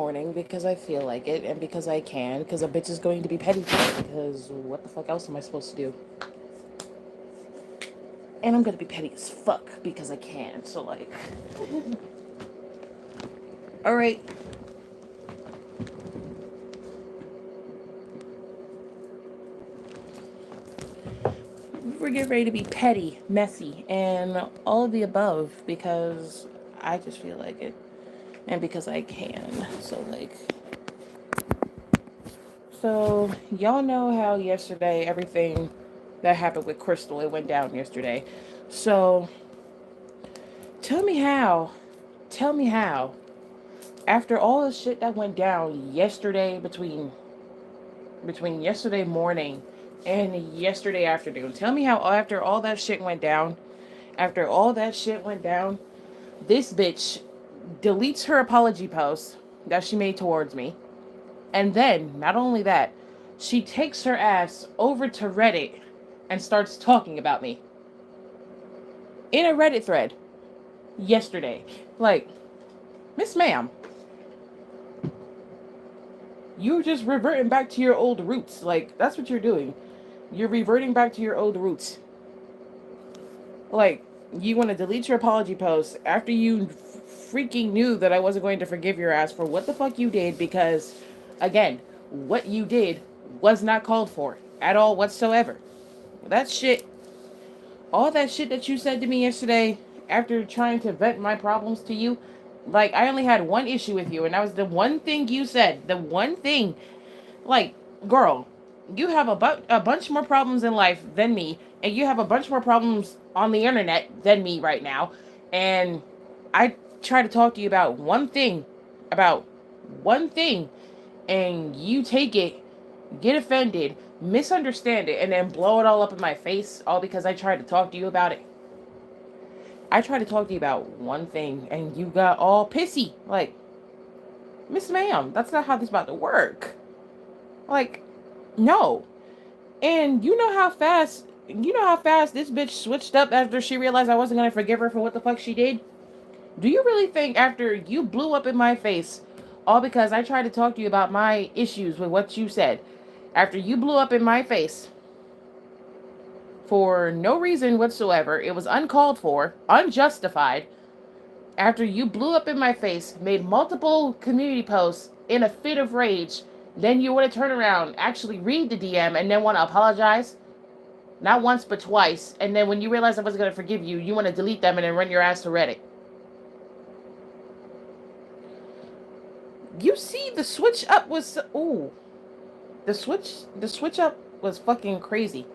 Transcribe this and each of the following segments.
morning because I feel like it and because I can, because a bitch is going to be petty today, because what the fuck else am I supposed to do? And I'm gonna be petty as fuck because I can, so like. Alright. We're getting ready to be petty, messy, and all of the above because I just feel like it. And because I can. So like. So, y'all know how yesterday everything that happened with Crystal, it went down yesterday. So, tell me how. Tell me how. After all the shit that went down yesterday between yesterday morning and yesterday afternoon. Tell me how after all that shit went down, this bitch deletes her apology post that she made towards me. And then, not only that, she takes her ass over to Reddit and starts talking about me. In a Reddit thread yesterday. Like, Miss Ma'am, you're just reverting back to your old roots. Like, that's what you're doing. You're reverting back to your old roots. Like, you want to delete your apology post after you freaking knew that I wasn't going to forgive your ass for what the fuck you did because, again, what you did was not called for at all whatsoever. That shit, all that shit that you said to me yesterday after trying to vent my problems to you, like, I only had one issue with you, and that was the one thing you said. The one thing. Like, girl, you have a bunch more problems in life than me, and you have a bunch more problems on the internet than me right now. And I try to talk to you about one thing, and you take it, get offended, misunderstand it, and then blow it all up in my face, all because I tried to talk to you about it. I tried to talk to you about one thing, and you got all pissy. Like, Miss Ma'am, that's not how this is about to work. Like, no. And you know how fast this bitch switched up after she realized I wasn't gonna forgive her for what the fuck she did? Do you really think after you blew up in my face, all because I tried to talk to you about my issues with what you said, after you blew up in my face for no reason whatsoever, it was uncalled for, unjustified, after you blew up in my face, made multiple community posts in a fit of rage, then you want to turn around, actually read the DM, and then want to apologize? Not once, but twice. And then when you realize I wasn't going to forgive you, you want to delete them and then run your ass to Reddit. You see, the switch up was... Ooh. The switch up was fucking crazy.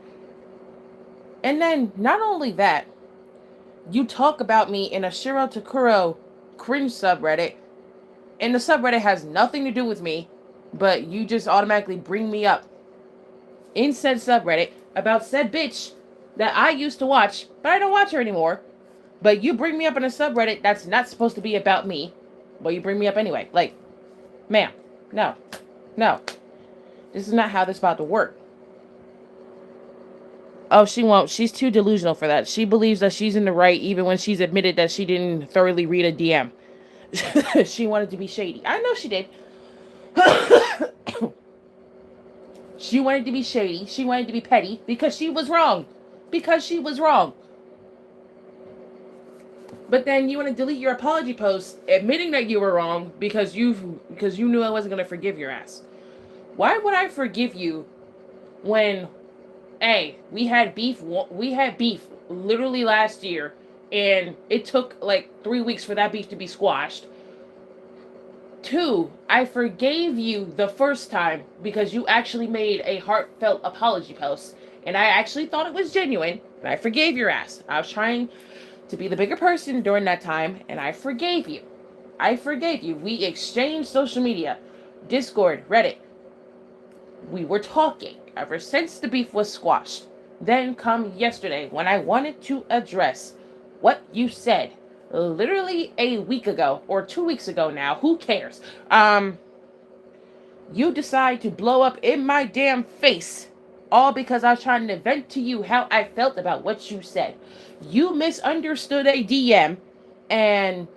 And then, not only that, you talk about me in a Shiro Takuro cringe subreddit, and the subreddit has nothing to do with me, but you just automatically bring me up in said subreddit about said bitch that I used to watch, but I don't watch her anymore. But you bring me up in a subreddit that's not supposed to be about me, but you bring me up anyway. Like, ma'am, no, no. This is not how this is about to work. Oh, she won't. She's too delusional for that. She believes that she's in the right even when she's admitted that she didn't thoroughly read a DM. She wanted to be shady. I know she did. She wanted to be shady. She wanted to be petty because she was wrong. Because she was wrong. But then you want to delete your apology post admitting that you were wrong because you knew I wasn't going to forgive your ass. Why would I forgive you when, hey, we had beef literally last year and it took like 3 weeks for that beef to be squashed? 2, I forgave you the first time because you actually made a heartfelt apology post. And I actually thought it was genuine. And I forgave your ass. I was trying to be the bigger person during that time. And I forgave you. I forgave you. We exchanged social media. Discord, Reddit. We were talking ever since the beef was squashed. Then come yesterday when I wanted to address what you said literally a week ago or 2 weeks ago now. Who cares? You decide to blow up in my damn face. All because I was trying to vent to you how I felt about what you said. You misunderstood a DM and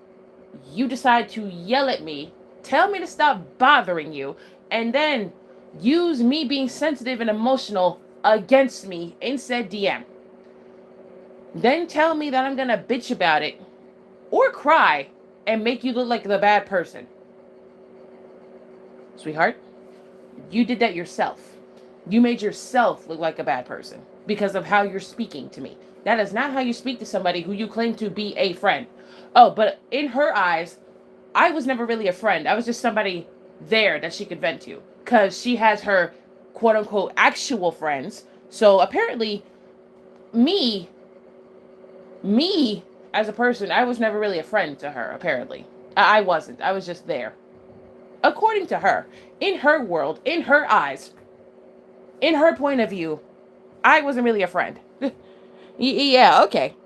you decide to yell at me tell me to stop bothering you, and then use me being sensitive and emotional against me in said DM. Then tell me that I'm gonna bitch about it or cry and make you look like the bad person. Sweetheart, you did that yourself. You made yourself look like a bad person because of how you're speaking to me. That is not how you speak to somebody who you claim to be a friend. Oh, but in her eyes, I was never really a friend. I was just somebody there that she could vent to because she has her quote unquote actual friends. So apparently, me, me as a person, I was never really a friend to her, apparently. I wasn't. I was just there. According to her, in her world, in her eyes, in her point of view, I wasn't really a friend. Yeah, okay.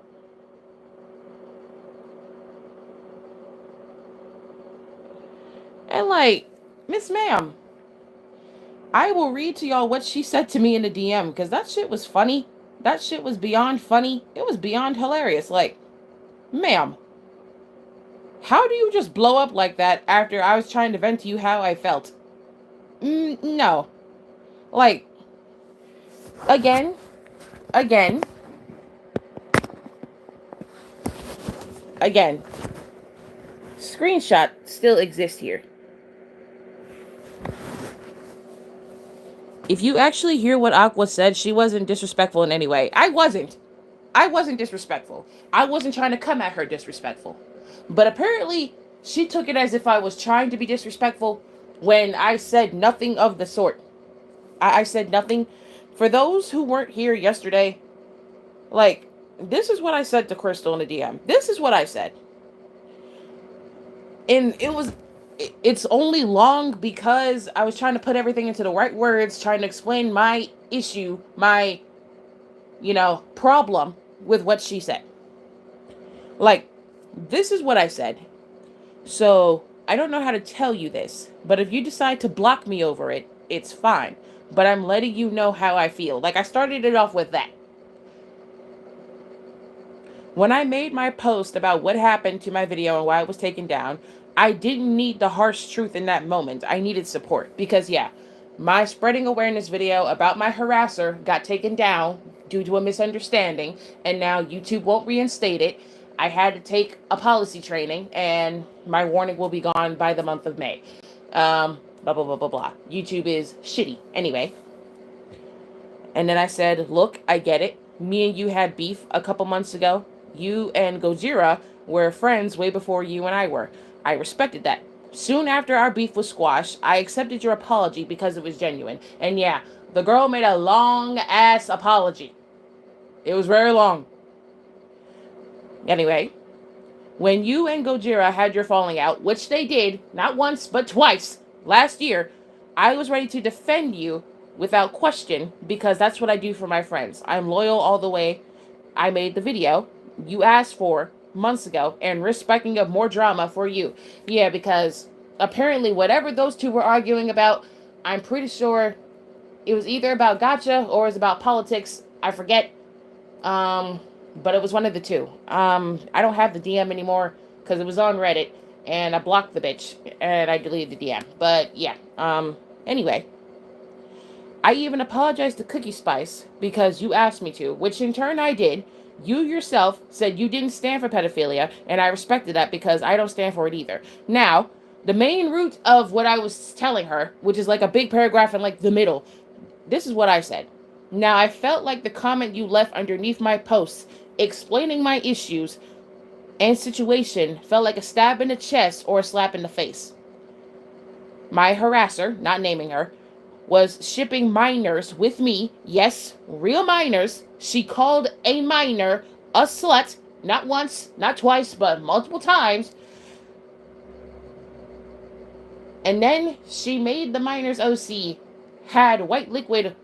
And like, Miss Ma'am, I will read to y'all what she said to me in the DM because that shit was funny. That shit was beyond funny. It was beyond hilarious. Like, ma'am, how do you just blow up like that after I was trying to vent to you how I felt? No. Like, again, again, again. Screenshot still exists here. If you actually hear what Aqua said, she wasn't disrespectful in any way. I wasn't. I wasn't disrespectful. I wasn't trying to come at her disrespectful. But apparently, she took it as if I was trying to be disrespectful when I said nothing of the sort. I said nothing. For those who weren't here yesterday, like, this is what I said to Crystal in the DM. This is what I said. And it's only long because I was trying to put everything into the right words, trying to explain my issue, my, problem with what she said. Like, this is what I said. So, I don't know how to tell you this, but if you decide to block me over it, it's fine. But I'm letting you know how I feel. Like, I started it off with that. When I made my post about what happened to my video and why it was taken down, I didn't need the harsh truth in that moment. I needed support because, yeah, my spreading awareness video about my harasser got taken down due to a misunderstanding, and now YouTube won't reinstate it. I had to take a policy training, and my warning will be gone by the month of May. Blah, blah, blah, blah, blah. YouTube is shitty. Anyway. And then I said, look, I get it. Me and you had beef a couple months ago. You and Gojira were friends way before you and I were. I respected that. Soon after our beef was squashed, I accepted your apology because it was genuine. And yeah, the girl made a long ass apology. It was very long. Anyway, when you and Gojira had your falling out, which they did, not once, but twice, last year, I was ready to defend you without question because that's what I do for my friends. I'm loyal all the way. I made the video you asked for months ago and respecting of more drama for you. Yeah, because apparently whatever those two were arguing about, I'm pretty sure it was either about gotcha or it was about politics. I forget. But it was one of the two. I don't have the DM anymore because it was on Reddit and I blocked the bitch and I deleted the DM. But yeah. Anyway. I even apologized to Cookie Spice because you asked me to, which in turn I did. You yourself said you didn't stand for pedophilia, and I respected that because I don't stand for it either. Now, the main root of what I was telling her, which is like a big paragraph in like the middle, this is what I said. Now, I felt like the comment you left underneath my posts explaining my issues and situation felt like a stab in the chest or a slap in the face. My harasser, not naming her, was shipping minors with me. Yes, real minors. She called a minor a slut, not once, not twice, but multiple times. And then she made the minors OC had white liquid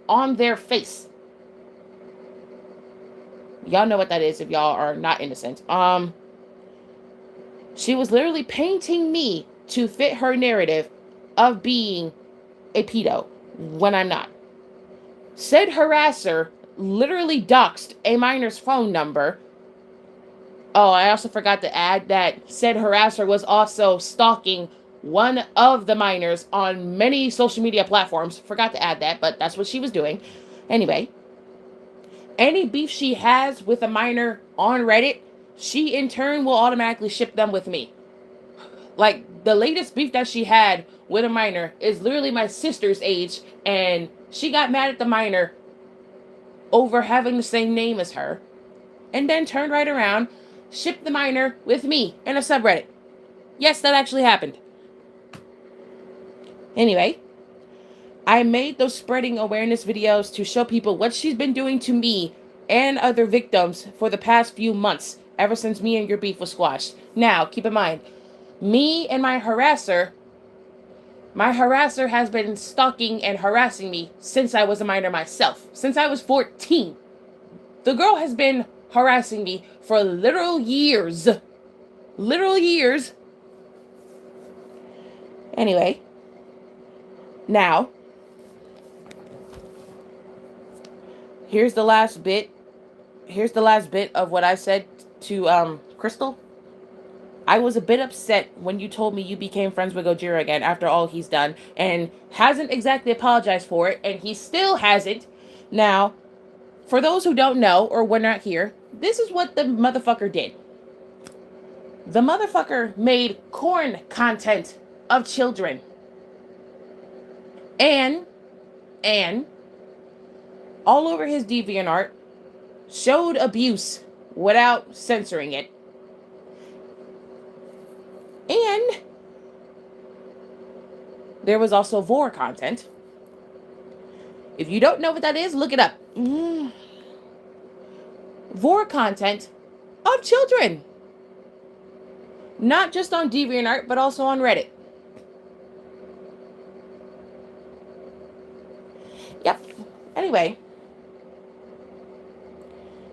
on their face. Y'all know what that is if y'all are not innocent. She was literally painting me to fit her narrative of being a pedo when I'm not. Said harasser literally doxed a minor's phone number. Oh, I also forgot to add that said harasser was also stalking one of the minors on many social media platforms. Forgot to add that, but that's what she was doing. Anyway, any beef she has with a minor on Reddit, she in turn will automatically ship them with me. Like, the latest beef that she had with a minor is literally my sister's age, and she got mad at the minor over having the same name as her, and then turned right around, shipped the minor with me in a subreddit. Yes, that actually happened. Anyway, I made those spreading awareness videos to show people what she's been doing to me and other victims for the past few months, ever since me and your beef was squashed. Now, keep in mind, me and my harasser has been stalking and harassing me since I was a minor myself, since I was 14. The girl has been harassing me for literal years. Literal years. Anyway, now, here's the last bit. Here's the last bit of what I said to Crystal. I was a bit upset when you told me you became friends with Gojira again after all he's done, and hasn't exactly apologized for it, and he still hasn't. Now, for those who don't know or were not here, this is what the motherfucker did. The motherfucker made corn content of children. And all over his DeviantArt showed abuse without censoring it. And there was also vor content. If you don't know what that is, look it up. Vor content of children. Not just on DeviantArt, but also on Reddit. Yep. Anyway.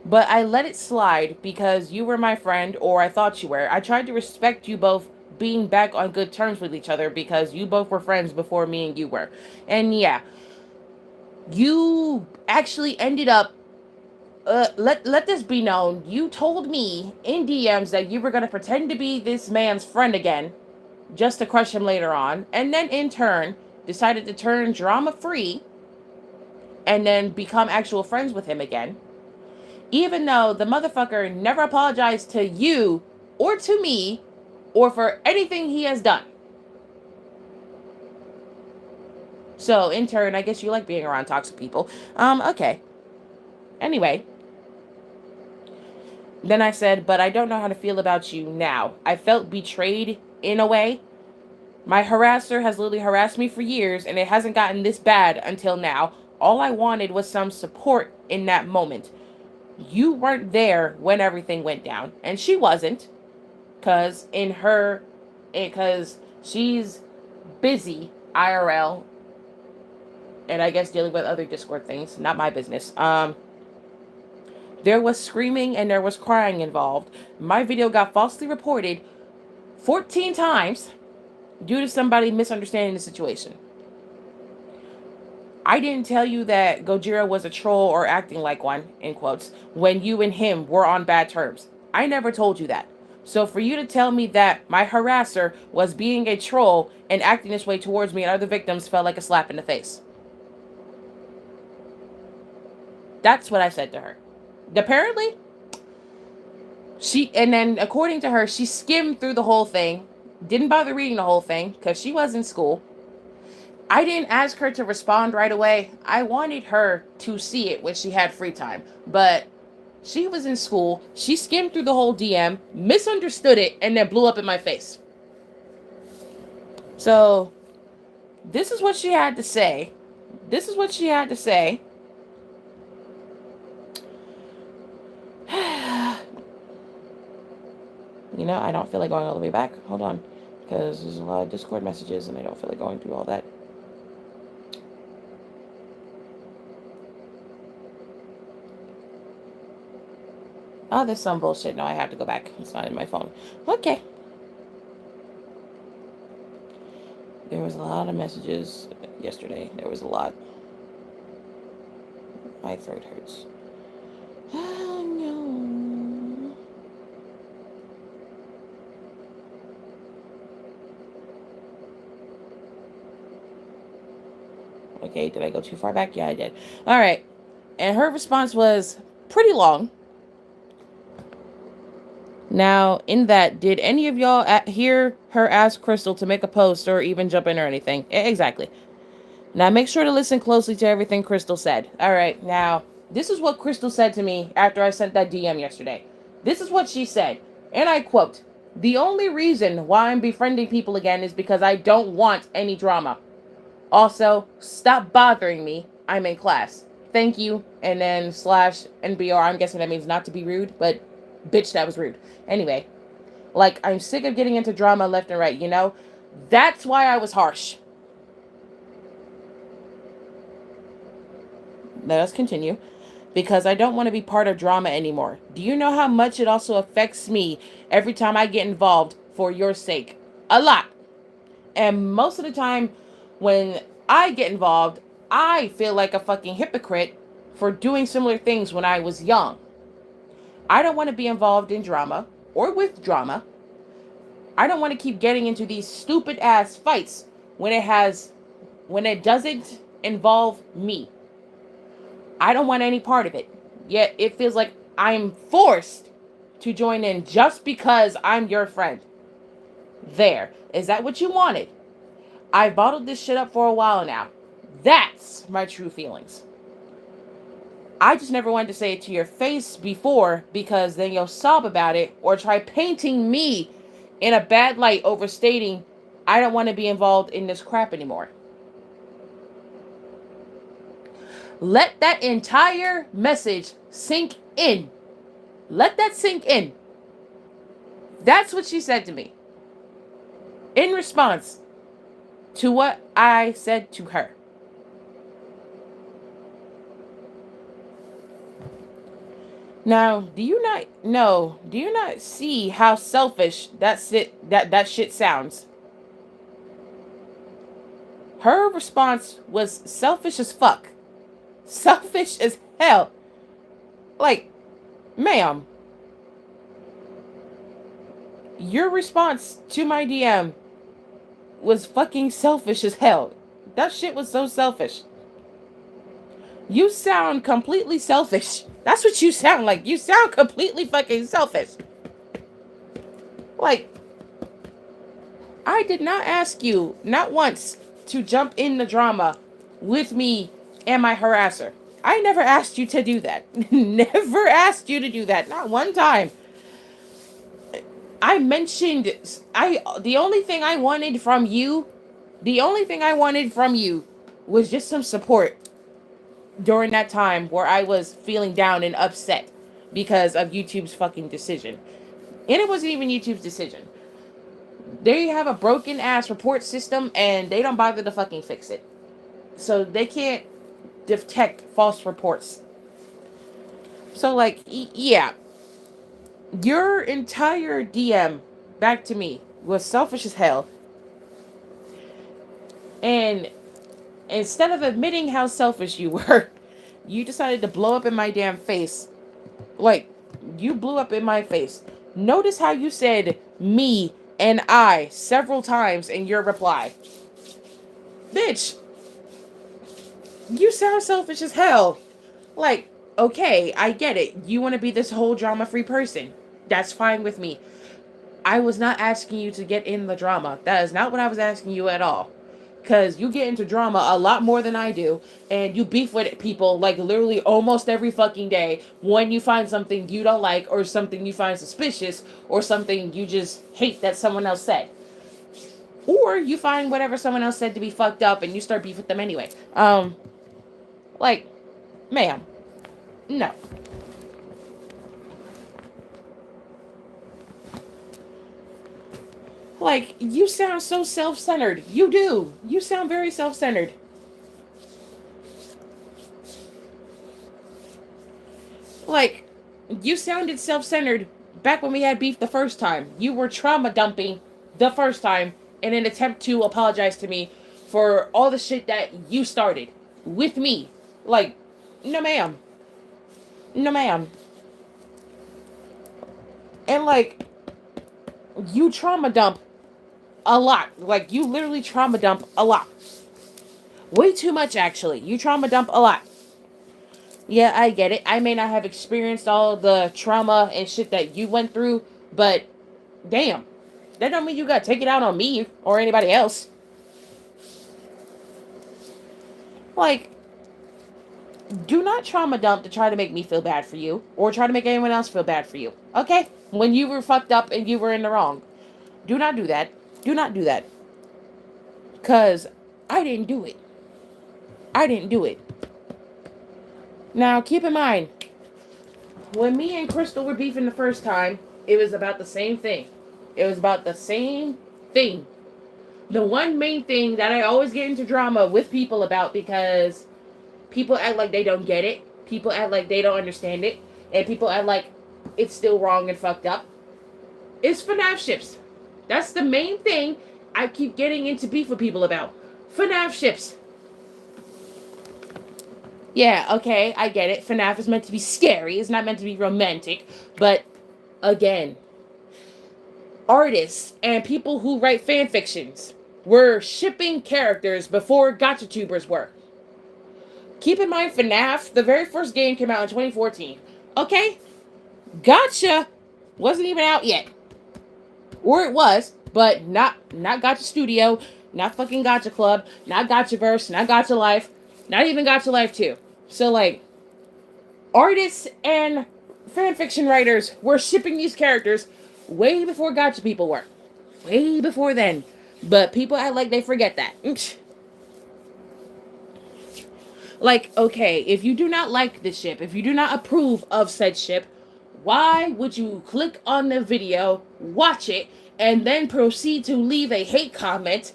But I let it slide because you were my friend, or I thought you were. I tried to respect you both being back on good terms with each other because you both were friends before me and you were. And yeah, you actually ended up let this be known. You told me in DMs that you were going to pretend to be this man's friend again just to crush him later on, and then in turn decided to turn drama free and then become actual friends with him again, even though the motherfucker never apologized to you or to me or for anything he has done. So in turn, I guess you like being around toxic people. Okay. Anyway, then I said, but I don't know how to feel about you now. I felt betrayed in a way. My harasser has literally harassed me for years, and it hasn't gotten this bad until now. All I wanted was some support in that moment. You weren't there when everything went down, and she wasn't, because she's busy IRL, and I guess dealing with other Discord things. Not my business. There was screaming and there was crying involved. My video got falsely reported 14 times due to somebody misunderstanding the situation. I didn't tell you that Gojira was a troll or acting like one, in quotes, when you and him were on bad terms. I never told you that. So for you to tell me that my harasser was being a troll and acting this way towards me and other victims felt like a slap in the face. That's what I said to her. Apparently, and then according to her, she skimmed through the whole thing, didn't bother reading the whole thing because she was in school. I didn't ask her to respond right away. I wanted her to see it when she had free time, but she was in school. She skimmed through the whole DM, misunderstood it, and then blew up in my face. So, this is what she had to say. This is what she had to say. You know, I don't feel like going all the way back. Hold on. Because there's a lot of Discord messages and I don't feel like going through all that. Oh, there's some bullshit. No, I have to go back. It's not in my phone. Okay. There was a lot of messages yesterday. There was a lot. My throat hurts. Oh, no. Okay, did I go too far back? Yeah, I did. All right. And her response was pretty long. Now, in that, did any of y'all hear her ask Crystal to make a post or even jump in or anything? Exactly. Now, make sure to listen closely to everything Crystal said. All right, now, this is what Crystal said to me after I sent that DM yesterday. This is what she said, and I quote, "The only reason why I'm befriending people again is because I don't want any drama. Also, stop bothering me. I'm in class. Thank you." And then slash NBR. I'm guessing that means not to be rude, but bitch, that was rude. Anyway, like, I'm sick of getting into drama left and right, you know? That's why I was harsh. Let us continue. Because I don't want to be part of drama anymore. Do you know how much it also affects me every time I get involved for your sake? A lot. And most of the time, when I get involved, I feel like a fucking hypocrite for doing similar things when I was young. I don't want to be involved in drama or with drama. I don't want to keep getting into these stupid ass fights when it doesn't involve me. I don't want any part of it. Yet it feels like I'm forced to join in just because I'm your friend. There. Is that what you wanted? I've bottled this shit up for a while now. That's my true feelings. I just never wanted to say it to your face before because then you'll sob about it or try painting me in a bad light overstating I don't want to be involved in this crap anymore. Let that entire message sink in. Let that sink in. That's what she said to me in response to what I said to her. Now, do you not see how selfish that shit sounds? Her response was selfish as fuck. Selfish as hell. Like, ma'am, your response to my DM was fucking selfish as hell. That shit was so selfish. You sound completely selfish. That's what you sound like. You sound completely fucking selfish. Like, I did not ask you, not once, to jump in the drama with me and my harasser. I never asked you to do that. Never asked you to do that. Not one time. I mentioned the only thing I wanted from you, was just some support during that time where I was feeling down and upset because of YouTube's fucking decision. And it wasn't even YouTube's decision. They have a broken ass report system and they don't bother to fucking fix it. So they can't detect false reports. So, like, yeah. Your entire DM back to me was selfish as hell. And instead of admitting how selfish you were, you decided to blow up in my damn face. Like, you blew up in my face. Notice how you said me and I several times in your reply. Bitch, you sound selfish as hell. Like, okay, I get it. You want to be this whole drama-free person. That's fine with me. I was not asking you to get in the drama. That is not what I was asking you at all. Because you get into drama a lot more than I do. And you beef with people like literally almost every fucking day when you find something you don't like or something you find suspicious or something you just hate that someone else said. Or you find whatever someone else said to be fucked up and you start beef with them anyway. Like, ma'am, no. Like, you sound so self-centered. You do. You sound very self-centered. Like, you sounded self-centered back when we had beef the first time. You were trauma dumping the first time in an attempt to apologize to me for all the shit that you started with me. Like, no ma'am. No ma'am. And like, you trauma dump a lot. Like, you literally trauma dump a lot. Way too much, actually. You trauma dump a lot. Yeah, I get it. I may not have experienced all the trauma and shit that you went through, but damn, that don't mean you gotta take it out on me or anybody else. Like, do not trauma dump to try to make me feel bad for you or try to make anyone else feel bad for you. Okay? When you were fucked up and you were in the wrong. Do not do that. Do not do that. Because I didn't do it. I didn't do it. Now, keep in mind, when me and Crystal were beefing the first time, it was about the same thing. It was about the same thing. The one main thing that I always get into drama with people about because people act like they don't get it, people act like they don't understand it, and people act like it's still wrong and fucked up, is FNAF ships. That's the main thing I keep getting into beef with people about. FNAF ships. Yeah, okay, I get it. FNAF is meant to be scary. It's not meant to be romantic. But, again, artists and people who write fan fictions were shipping characters before gotcha tubers were. Keep in mind, FNAF, the very first game came out in 2014. Okay? Gotcha wasn't even out yet. Or it was, but not Gotcha Studio, not fucking Gotcha Club, not Gotcha Verse, not Gotcha Life, not even Gotcha Life 2. So, like, artists and fanfiction writers were shipping these characters way before Gotcha people were. Way before then. But people act like they forget that. Like, okay, if you do not like the ship, if you do not approve of said ship, why would you click on the video, watch it, and then proceed to leave a hate comment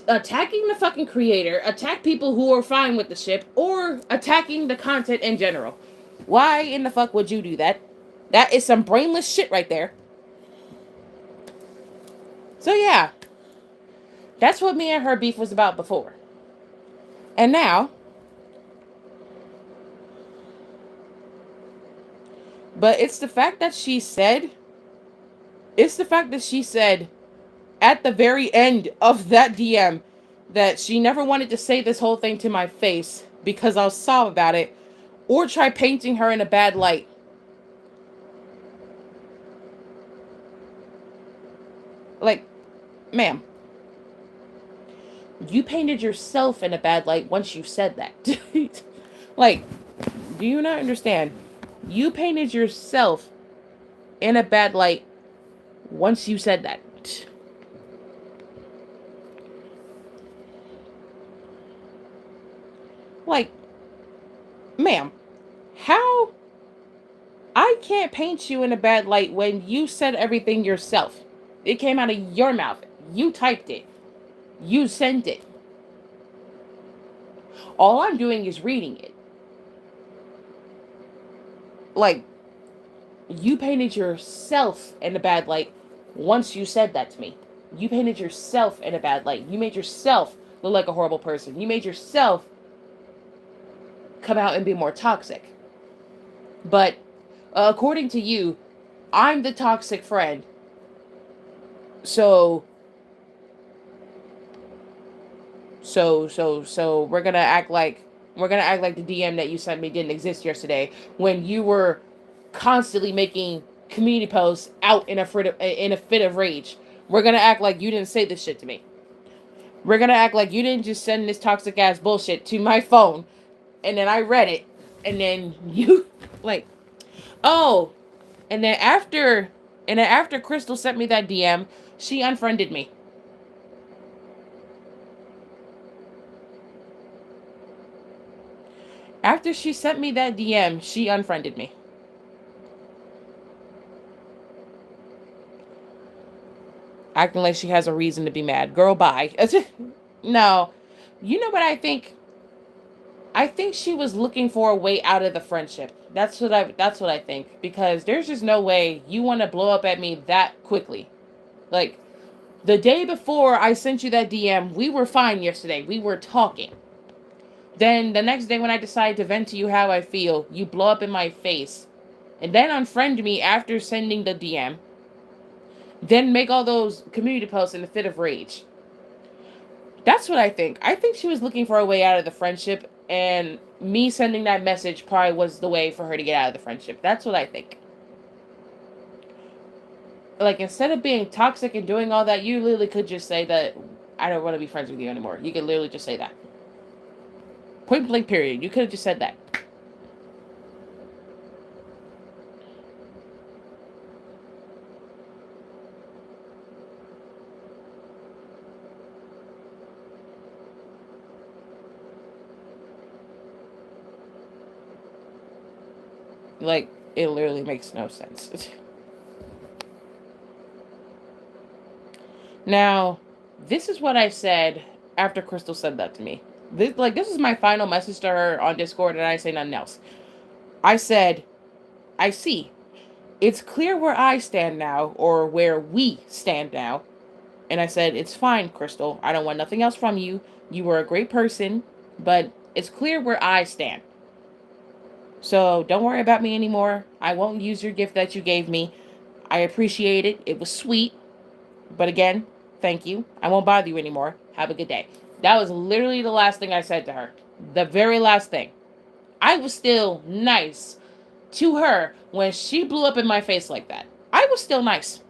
attacking the fucking creator, attack people who are fine with the ship, or attacking the content in general? Why in the fuck would you do that? That is some brainless shit right there. So yeah, that's what me and her beef was about before. And now, but it's the fact that she said, at the very end of that DM that she never wanted to say this whole thing to my face because I was sob about it or try painting her in a bad light. Like, ma'am, you painted yourself in a bad light once you said that. Like, do you not understand? You painted yourself in a bad light once you said that. Like, ma'am, how? I can't paint you in a bad light when you said everything yourself. It came out of your mouth. You typed it. You sent it. All I'm doing is reading it. Like, you painted yourself in a bad light once you said that to me. You painted yourself in a bad light. You made yourself look like a horrible person. You made yourself come out and be more toxic. But according to you, I'm the toxic friend. So we're gonna act like the DM that you sent me didn't exist yesterday when you were constantly making community posts out in a fit of rage. We're gonna act like you didn't say this shit to me. We're gonna act like you didn't just send this toxic ass bullshit to my phone, and then I read it, and then you like, oh, and then after Crystal sent me that DM, she unfriended me. After she sent me that DM, she unfriended me. Acting like she has a reason to be mad. Girl, bye. No. You know what I think? I think she was looking for a way out of the friendship. That's what I think. Because there's just no way you want to blow up at me that quickly. Like, the day before I sent you that DM, we were fine yesterday. We were talking. Then the next day when I decide to vent to you how I feel, you blow up in my face. And then unfriend me after sending the DM. Then make all those community posts in a fit of rage. That's what I think. I think she was looking for a way out of the friendship, and me sending that message probably was the way for her to get out of the friendship. That's what I think. Like, instead of being toxic and doing all that, you literally could just say that I don't want to be friends with you anymore. You could literally just say that. Point blank, period. You could have just said that. Like, it literally makes no sense. Now, this is what I said after Crystal said that to me. This is my final message to her on Discord, and I say nothing else. I said, I see. It's clear where I stand now, or where we stand now. And I said, it's fine, Crystal. I don't want nothing else from you. You were a great person, but it's clear where I stand. So don't worry about me anymore. I won't use your gift that you gave me. I appreciate it. It was sweet. But again, thank you. I won't bother you anymore. Have a good day. That was literally the last thing I said to her. The very last thing. I was still nice to her when she blew up in my face like that. I was still nice.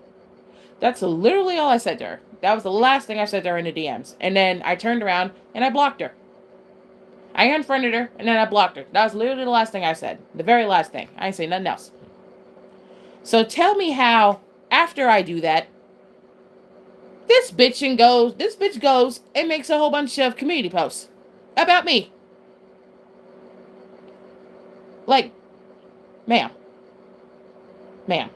That's literally all I said to her. That was the last thing I said to her in the DMs. And then I turned around and I blocked her. I unfriended her and then I blocked her. That was literally the last thing I said. The very last thing. I ain't say nothing else. So tell me how, after I do that, this bitch goes and makes a whole bunch of community posts about me. Like, ma'am. Ma'am.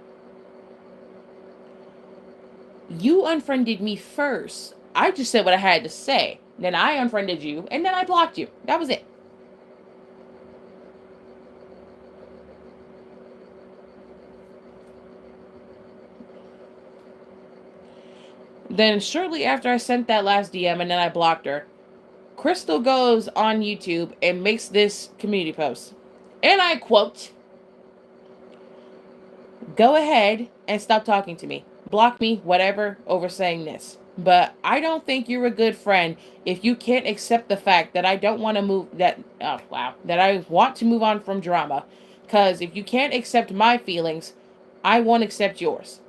You unfriended me first. I just said what I had to say. Then I unfriended you, and then I blocked you. That was it. Then shortly after I sent that last DM and then I blocked her, Crystal goes on YouTube and makes this community post. And I quote, go ahead and stop talking to me. Block me, whatever, over saying this. But I don't think you're a good friend if you can't accept the fact that I don't want to that I want to move on from drama. Because if you can't accept my feelings, I won't accept yours.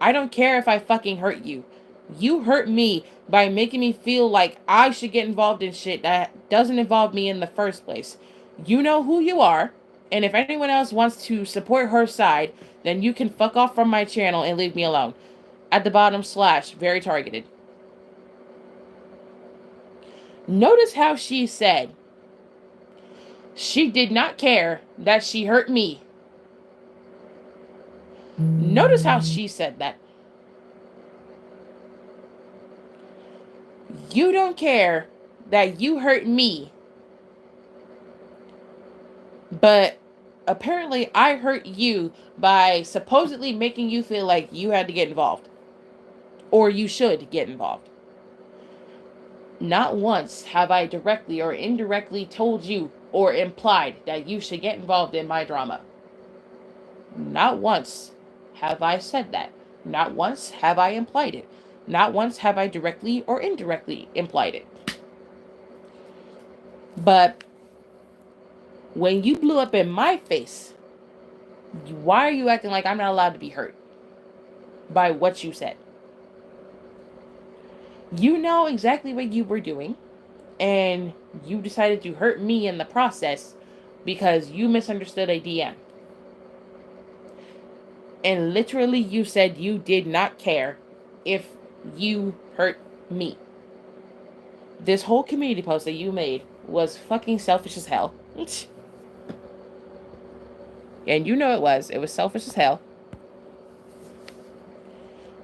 I don't care if I fucking hurt you. You hurt me by making me feel like I should get involved in shit that doesn't involve me in the first place. You know who you are, and if anyone else wants to support her side, then you can fuck off from my channel and leave me alone. At the bottom / very targeted. Notice how she said she did not care that she hurt me. Notice how she said that. You don't care that you hurt me, but apparently I hurt you by supposedly making you feel like you had to get involved. Or you should get involved. Not once have I directly or indirectly told you or implied that you should get involved in my drama. Not once have I said that. Not once have I implied it. Not once have I directly or indirectly implied it. But when you blew up in my face, why are you acting like I'm not allowed to be hurt by what you said? You know exactly what you were doing, and you decided to hurt me in the process because you misunderstood a DM. And literally you said you did not care if you hurt me. This whole community post that you made was fucking selfish as hell. And you know it was. It was selfish as hell.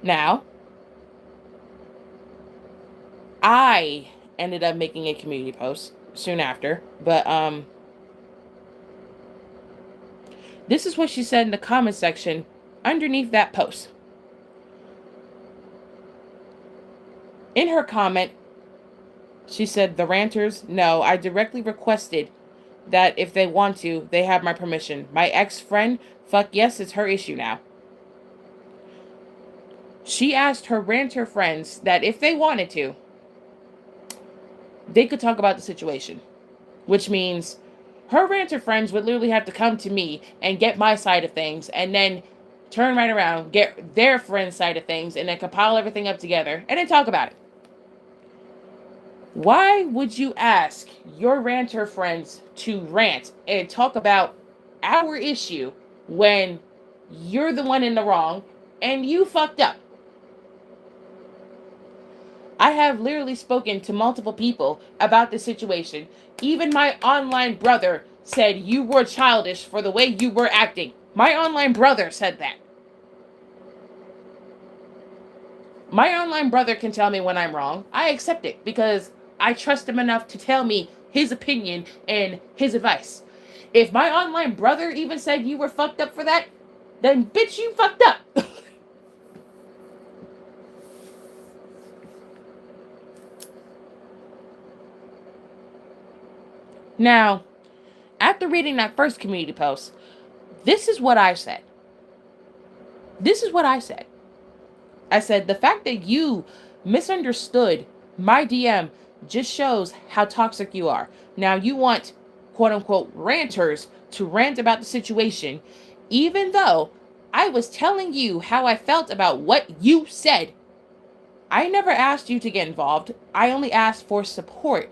Now, I ended up making a community post soon after, but this is what she said in the comment section underneath that post. In her comment, she said, the ranters, no, I directly requested that if they want to, they have my permission. My ex-friend, fuck yes, it's her issue now. She asked her ranter friends that if they wanted to, they could talk about the situation, which means her ranter friends would literally have to come to me and get my side of things and then turn right around, get their friend's side of things, and then compile everything up together and then talk about it. Why would you ask your ranter friends to rant and talk about our issue when you're the one in the wrong and you fucked up? I have literally spoken to multiple people about this situation. Even my online brother said you were childish for the way you were acting. My online brother said that. My online brother can tell me when I'm wrong. I accept it because I trust him enough to tell me his opinion and his advice. If my online brother even said you were fucked up for that, then bitch, you fucked up. Now, after reading that first community post, this is what I said. This is what I said. I said, the fact that you misunderstood my DM just shows how toxic you are. Now, you want quote unquote ranters to rant about the situation, even though I was telling you how I felt about what you said. I never asked you to get involved. I only asked for support.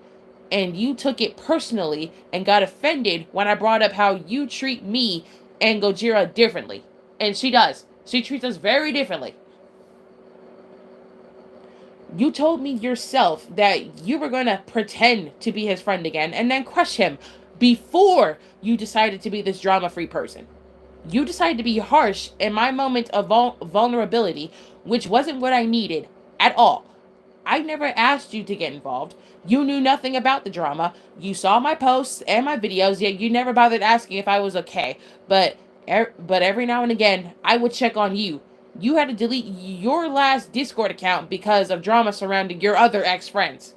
And you took it personally and got offended when I brought up how you treat me and Gojira differently. And she does. She treats us very differently. You told me yourself that you were going to pretend to be his friend again and then crush him before you decided to be this drama-free person. You decided to be harsh in my moment of vulnerability, which wasn't what I needed at all. I never asked you to get involved. You knew nothing about the drama. You saw my posts and my videos, yet you never bothered asking if I was okay. But every now and again, I would check on you. You had to delete your last Discord account because of drama surrounding your other ex-friends.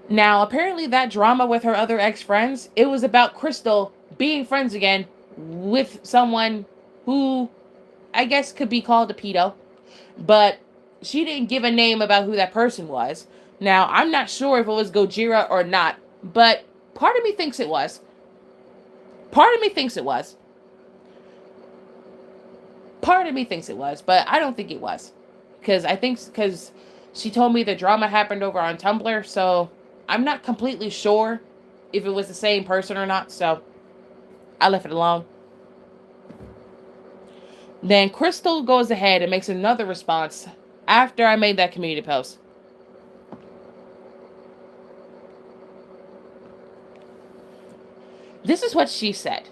Now, apparently that drama with her other ex-friends, it was about Crystal being friends again with someone who I guess could be called a pedo. But she didn't give a name about who that person was. Now, I'm not sure if it was Gojira or not, but part of me thinks it was. Part of me thinks it was. Part of me thinks it was, but I don't think it was. Because she told me the drama happened over on Tumblr, so I'm not completely sure if it was the same person or not, so I left it alone. Then Crystal goes ahead and makes another response after I made that community post. This is what she said.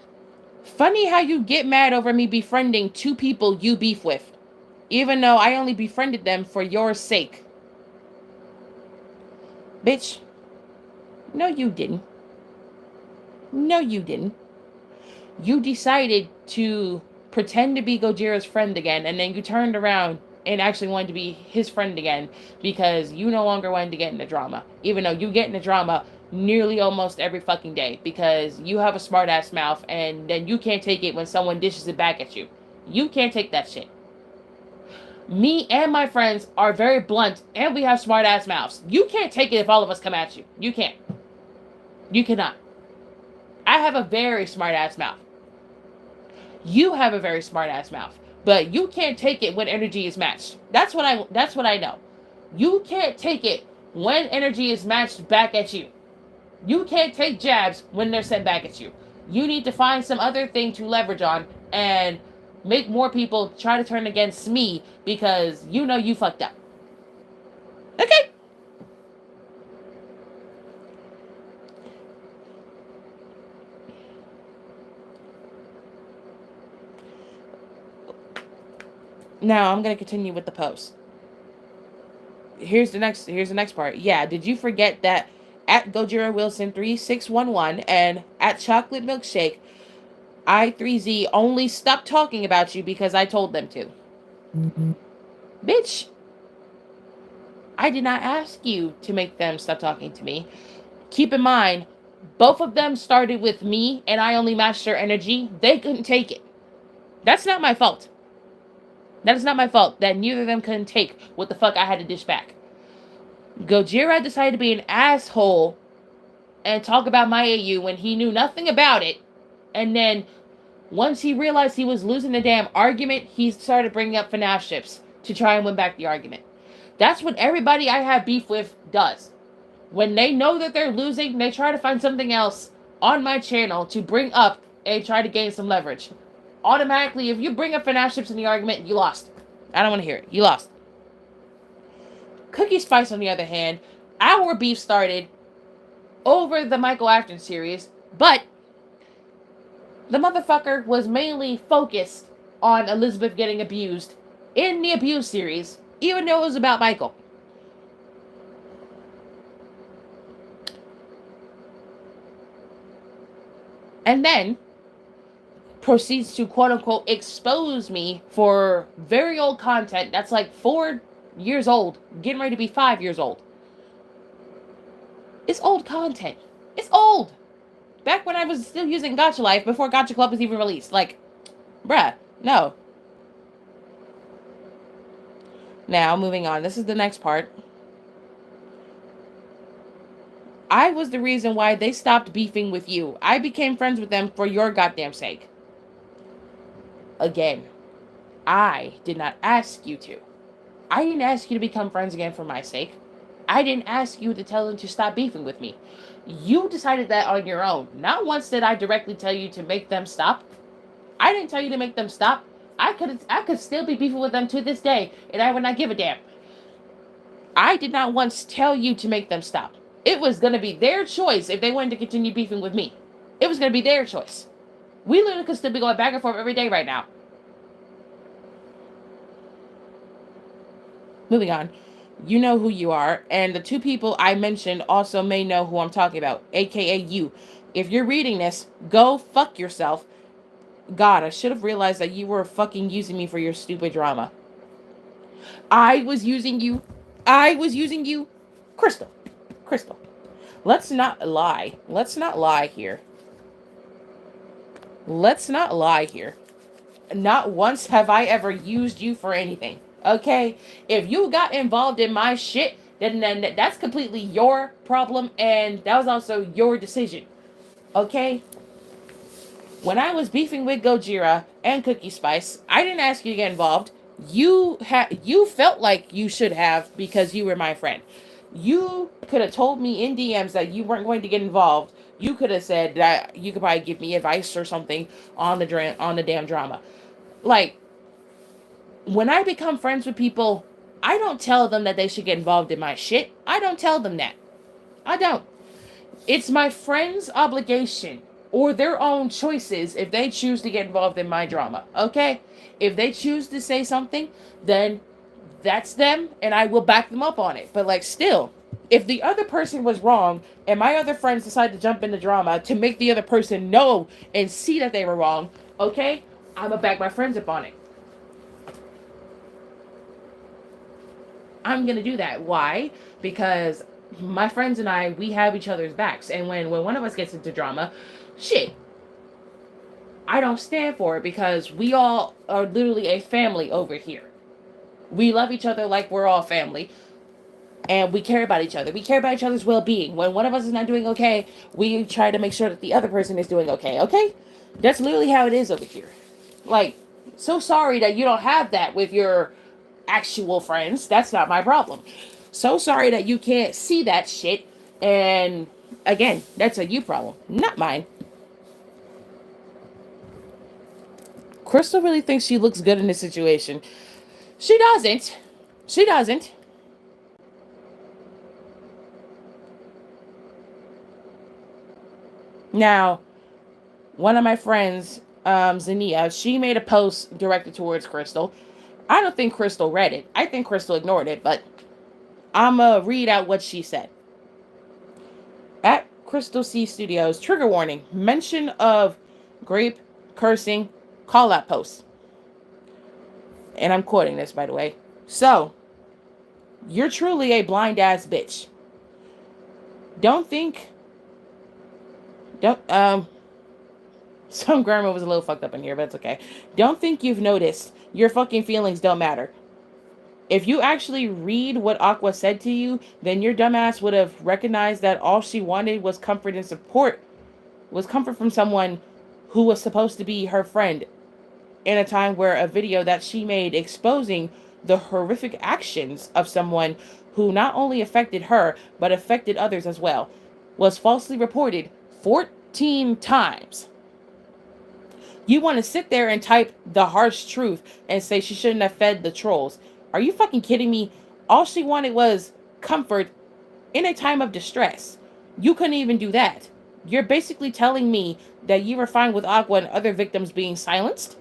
Funny how you get mad over me befriending two people you beef with, even though I only befriended them for your sake. Bitch, no you didn't. No you didn't. You decided to pretend to be Gojira's friend again, and then you turned around and actually wanted to be his friend again because you no longer wanted to get into drama, even though you get into drama nearly almost every fucking day because you have a smart ass mouth and then you can't take it when someone dishes it back at you. You can't take that shit. Me and my friends are very blunt and we have smart ass mouths. You can't take it if all of us come at you. You can't. You cannot. I have a very smart ass mouth. You have a very smart ass mouth, but you can't take it when energy is matched. That's what I know. You can't take it when energy is matched back at you. You can't take jabs when they're sent back at you. You need to find some other thing to leverage on and make more people try to turn against me because you know you fucked up. Okay? Now I'm gonna continue with the post. Here's the next part. Yeah, did you forget that at Gojira Wilson 3611 and at Chocolate Milkshake I3Z only stopped talking about you because I told them to? Mm-hmm. Bitch, I did not ask you to make them stop talking to me. Keep in mind, both of them started with me and I only matched their energy. They couldn't take it. That's not my fault. That is not my fault that neither of them couldn't take what the fuck I had to dish back. Gojira decided to be an asshole and talk about my AU when he knew nothing about it. And then once he realized he was losing the damn argument, he started bringing up FNAF ships to try and win back the argument. That's what everybody I have beef with does. When they know that they're losing, they try to find something else on my channel to bring up and try to gain some leverage. Automatically, if you bring up FNAF ships in the argument, you lost. I don't want to hear it. You lost. Cookie Spice, on the other hand, our beef started over the Michael Afton series, but the motherfucker was mainly focused on Elizabeth getting abused in the Abuse series, even though it was about Michael. And then proceeds to quote unquote expose me for very old content that's like 4 years old, getting ready to be 5 years old. It's old content. It's old. Back when I was still using Gacha Life before Gacha Club was even released. Like, bruh, no. Now, moving on. This is the next part. I was the reason why they stopped beefing with you. I became friends with them for your goddamn sake. Again, I did not ask you to. I didn't ask you to become friends again for my sake. I didn't ask you to tell them to stop beefing with me. You decided that on your own. Not once did I directly tell you to make them stop. I didn't tell you to make them stop. I could still be beefing with them to this day, and I would not give a damn. I did not once tell you to make them stop. It was going to be their choice if they wanted to continue beefing with me. It was going to be their choice. We literally could still be going back and forth every day right now. Moving on. You know who you are, and the two people I mentioned also may know who I'm talking about, aka you. If you're reading this, go fuck yourself. God, I should have realized that you were fucking using me for your stupid drama. I was using you. I was using you. Crystal. Crystal. Let's not lie. Let's not lie here. Let's not lie here. Not once have I ever used you for anything. Okay? If you got involved in my shit, then that's completely your problem, and that was also your decision. Okay? When I was beefing with Gojira and Cookie Spice, I didn't ask you to get involved. You felt like you should have because you were my friend. You could have told me in DMs that you weren't going to get involved. You could have said that you could probably give me advice or something on the damn drama. Like, when I become friends with people, I don't tell them that they should get involved in my shit. I don't tell them that. I don't. It's my friend's obligation or their own choices if they choose to get involved in my drama. Okay? If they choose to say something, then that's them and I will back them up on it. But like still, if the other person was wrong and my other friends decide to jump in the drama to make the other person know and see that they were wrong, okay? I'm gonna back my friends up on it. I'm gonna do that. Why? Because my friends and I, we have each other's backs. And when one of us gets into drama, shit, I don't stand for it because we all are literally a family over here. We love each other like we're all family. And we care about each other. We care about each other's well-being. When one of us is not doing okay, we try to make sure that the other person is doing okay. Okay? That's literally how it is over here. Like, so sorry that you don't have that with your actual friends. That's not my problem. So sorry that you can't see that shit. And again, that's a you problem, not mine. Crystal really thinks she looks good in this situation. She doesn't. She doesn't. Now, one of my friends, Zania, she made a post directed towards Crystal. I don't think Crystal read it. I think Crystal ignored it, but I'm going to read out what she said. At Crystal C Studios, trigger warning, mention of grape, cursing, call out posts. And I'm quoting this, by the way. So, you're truly a blind ass bitch. Don't think, some grammar was a little fucked up in here, but it's okay. Don't think you've noticed. Your fucking feelings don't matter. If you actually read what Aqua said to you, then your dumbass would have recognized that all she wanted was comfort and support, was comfort from someone who was supposed to be her friend in a time where a video that she made exposing the horrific actions of someone who not only affected her, but affected others as well, was falsely reported 14 times. You want to sit there and type the harsh truth and say she shouldn't have fed the trolls. Are you fucking kidding me? All she wanted was comfort in a time of distress. You couldn't even do that. You're basically telling me that you were fine with Aqua and other victims being silenced?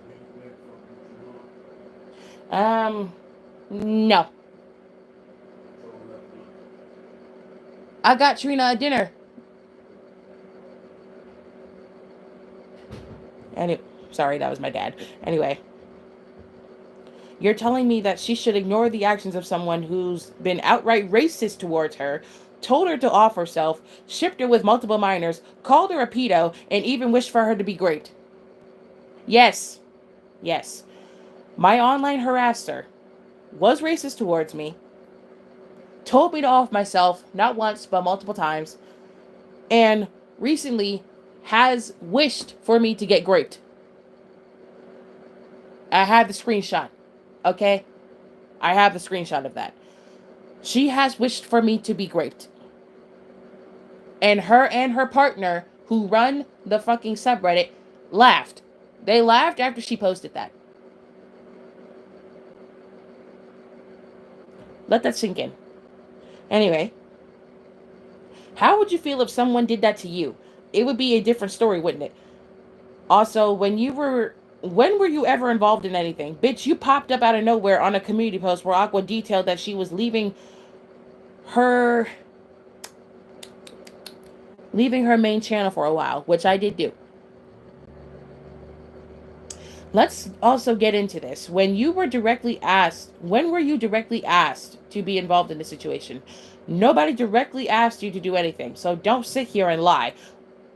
No. I got Trina a dinner. Sorry, that was my dad. Anyway, you're telling me that she should ignore the actions of someone who's been outright racist towards her, told her to off herself, shipped her with multiple minors, called her a pedo, and even wished for her to be great. Yes. Yes. My online harasser was racist towards me, told me to off myself, not once, but multiple times, and recently has wished for me to get great. I have the screenshot. Okay? I have the screenshot of that. She has wished for me to be great. And her partner, who run the fucking subreddit, laughed. They laughed after she posted that. Let that sink in. Anyway, how would you feel if someone did that to you? It would be a different story, wouldn't it? Also, when were you ever involved in anything? Bitch, you popped up out of nowhere on a community post where Aqua detailed that she was leaving her main channel for a while, which I did do. Let's also get into this. When were you directly asked to be involved in the situation? Nobody directly asked you to do anything, so don't sit here and lie.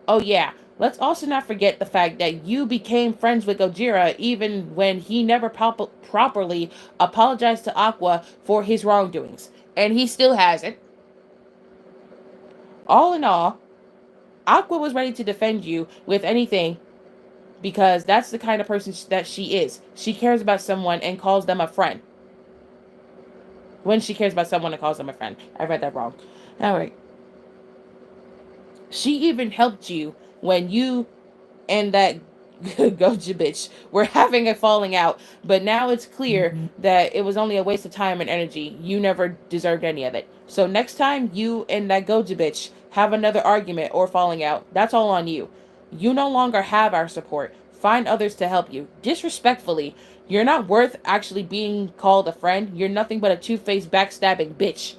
Oh yeah, let's also not forget the fact that you became friends with Gojira even when he never properly apologized to Aqua for his wrongdoings. And he still hasn't. All in all, Aqua was ready to defend you with anything because that's the kind of person that she is. She cares about someone and calls them a friend. When she cares about someone and calls them a friend. I read that wrong. All right. She even helped you when you and that Goja bitch were having a falling out, but now it's clear that it was only a waste of time and energy. You never deserved any of it. So next time you and that Goja bitch have another argument or falling out, that's all on you. You no longer have our support. Find others to help you. Disrespectfully, you're not worth actually being called a friend. You're nothing but a two-faced backstabbing bitch.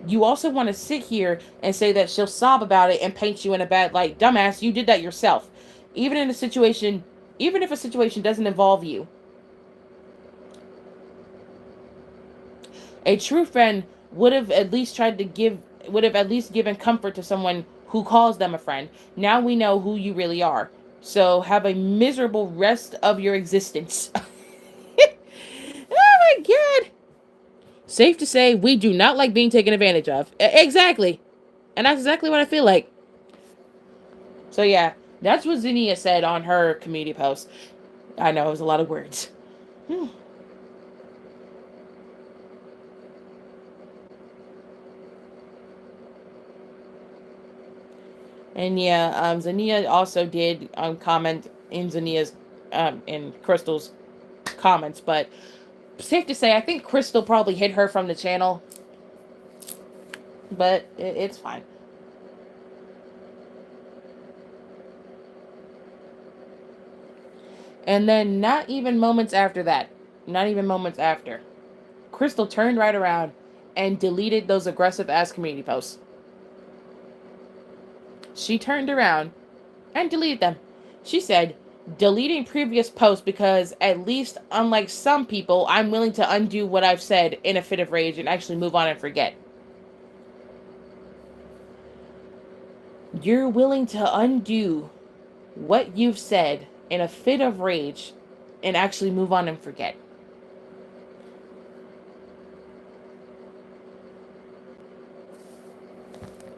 You also want to sit here and say that she'll sob about it and paint you in a bad light. Dumbass, you did that yourself. Even if a situation doesn't involve you. A true friend would have at least given comfort to someone who calls them a friend. Now we know who you really are. So have a miserable rest of your existence. Oh my god. Safe to say, we do not like being taken advantage of. Exactly. And that's exactly what I feel like. So yeah, that's what Zinnia said on her community post. I know, it was a lot of words. And yeah, Zinnia also did comment in in Crystal's comments, but safe to say, I think Crystal probably hid her from the channel. But it's fine. And then not even moments after, Crystal turned right around and deleted those aggressive ass community posts. She turned around and deleted them. She said, deleting previous posts because at least, unlike some people, I'm willing to undo what I've said in a fit of rage and actually move on and forget. You're willing to undo what you've said in a fit of rage and actually move on and forget.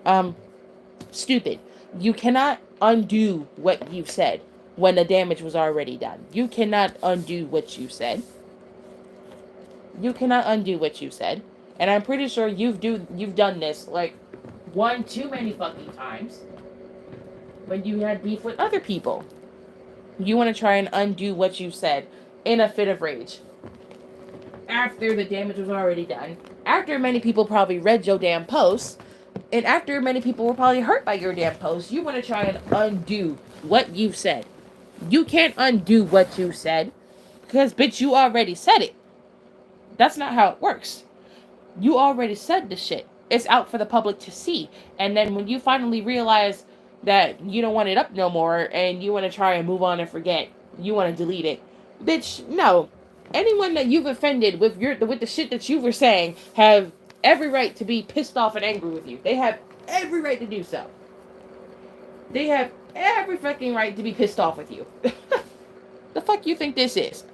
Um, Stupid. You cannot undo what you said when the damage was already done. You cannot undo what you said. You cannot undo what you said. And I'm pretty sure you've done this like one too many fucking times when you had beef with other people. You want to try and undo what you said in a fit of rage after the damage was already done. After many people probably read your damn post, and after many people were probably hurt by your damn post, you want to try and undo what you said. You can't undo what you said because, bitch, you already said it. That's not how it works. You already said the shit. It's out for the public to see. And then when you finally realize that you don't want it up no more and you want to try and move on and forget, you want to delete it. Bitch, no. Anyone that you've offended with the shit that you were saying have every right to be pissed off and angry with you. They have every right to do so. They have every fucking right to be pissed off with you. The fuck you think this is?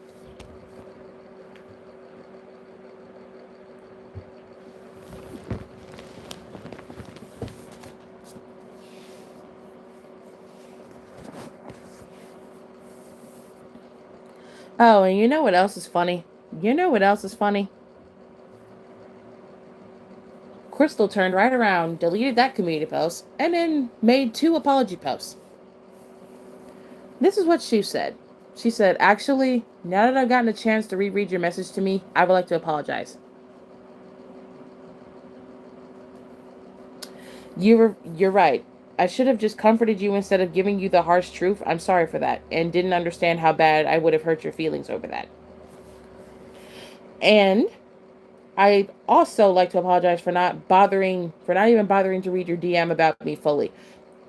Oh, and you know what else is funny? You know what else is funny? Crystal turned right around, deleted that community post, and then made 2 apology posts. This is what she said. She said, actually, now that I've gotten a chance to reread your message to me, I would like to apologize. You're right. I should have just comforted you instead of giving you the harsh truth. I'm sorry for that, and didn't understand how bad I would have hurt your feelings over that. And I also like to apologize for not even bothering to read your DM about me fully.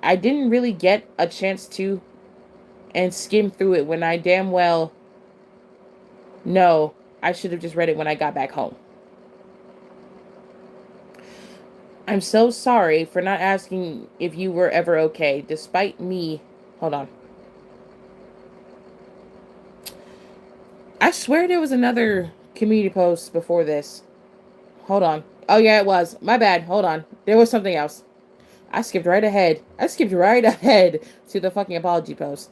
I didn't really get a chance to and skim through it when I damn well know I should have just read it when I got back home. I'm so sorry for not asking if you were ever okay, despite me. Hold on. I swear there was another community post before this. Hold on. Oh, yeah, it was. My bad. Hold on. There was something else. I skipped right ahead. I skipped right ahead to the fucking apology post.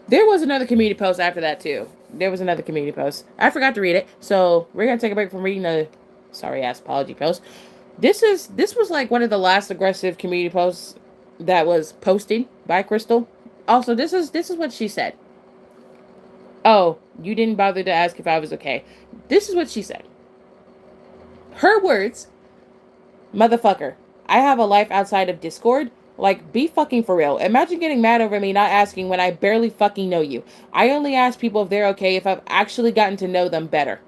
There was another community post after that, too. There was another community post. I forgot to read it, so we're going to take a break from reading the sorry-ass apology post. This was like one of the last aggressive community posts that was posted by Crystal. Also, this is what she said. Oh, you didn't bother to ask if I was okay. This is what she said. Her words, motherfucker, I have a life outside of Discord. Like, be fucking for real. Imagine getting mad over me not asking when I barely fucking know you. I only ask people if they're okay if I've actually gotten to know them better.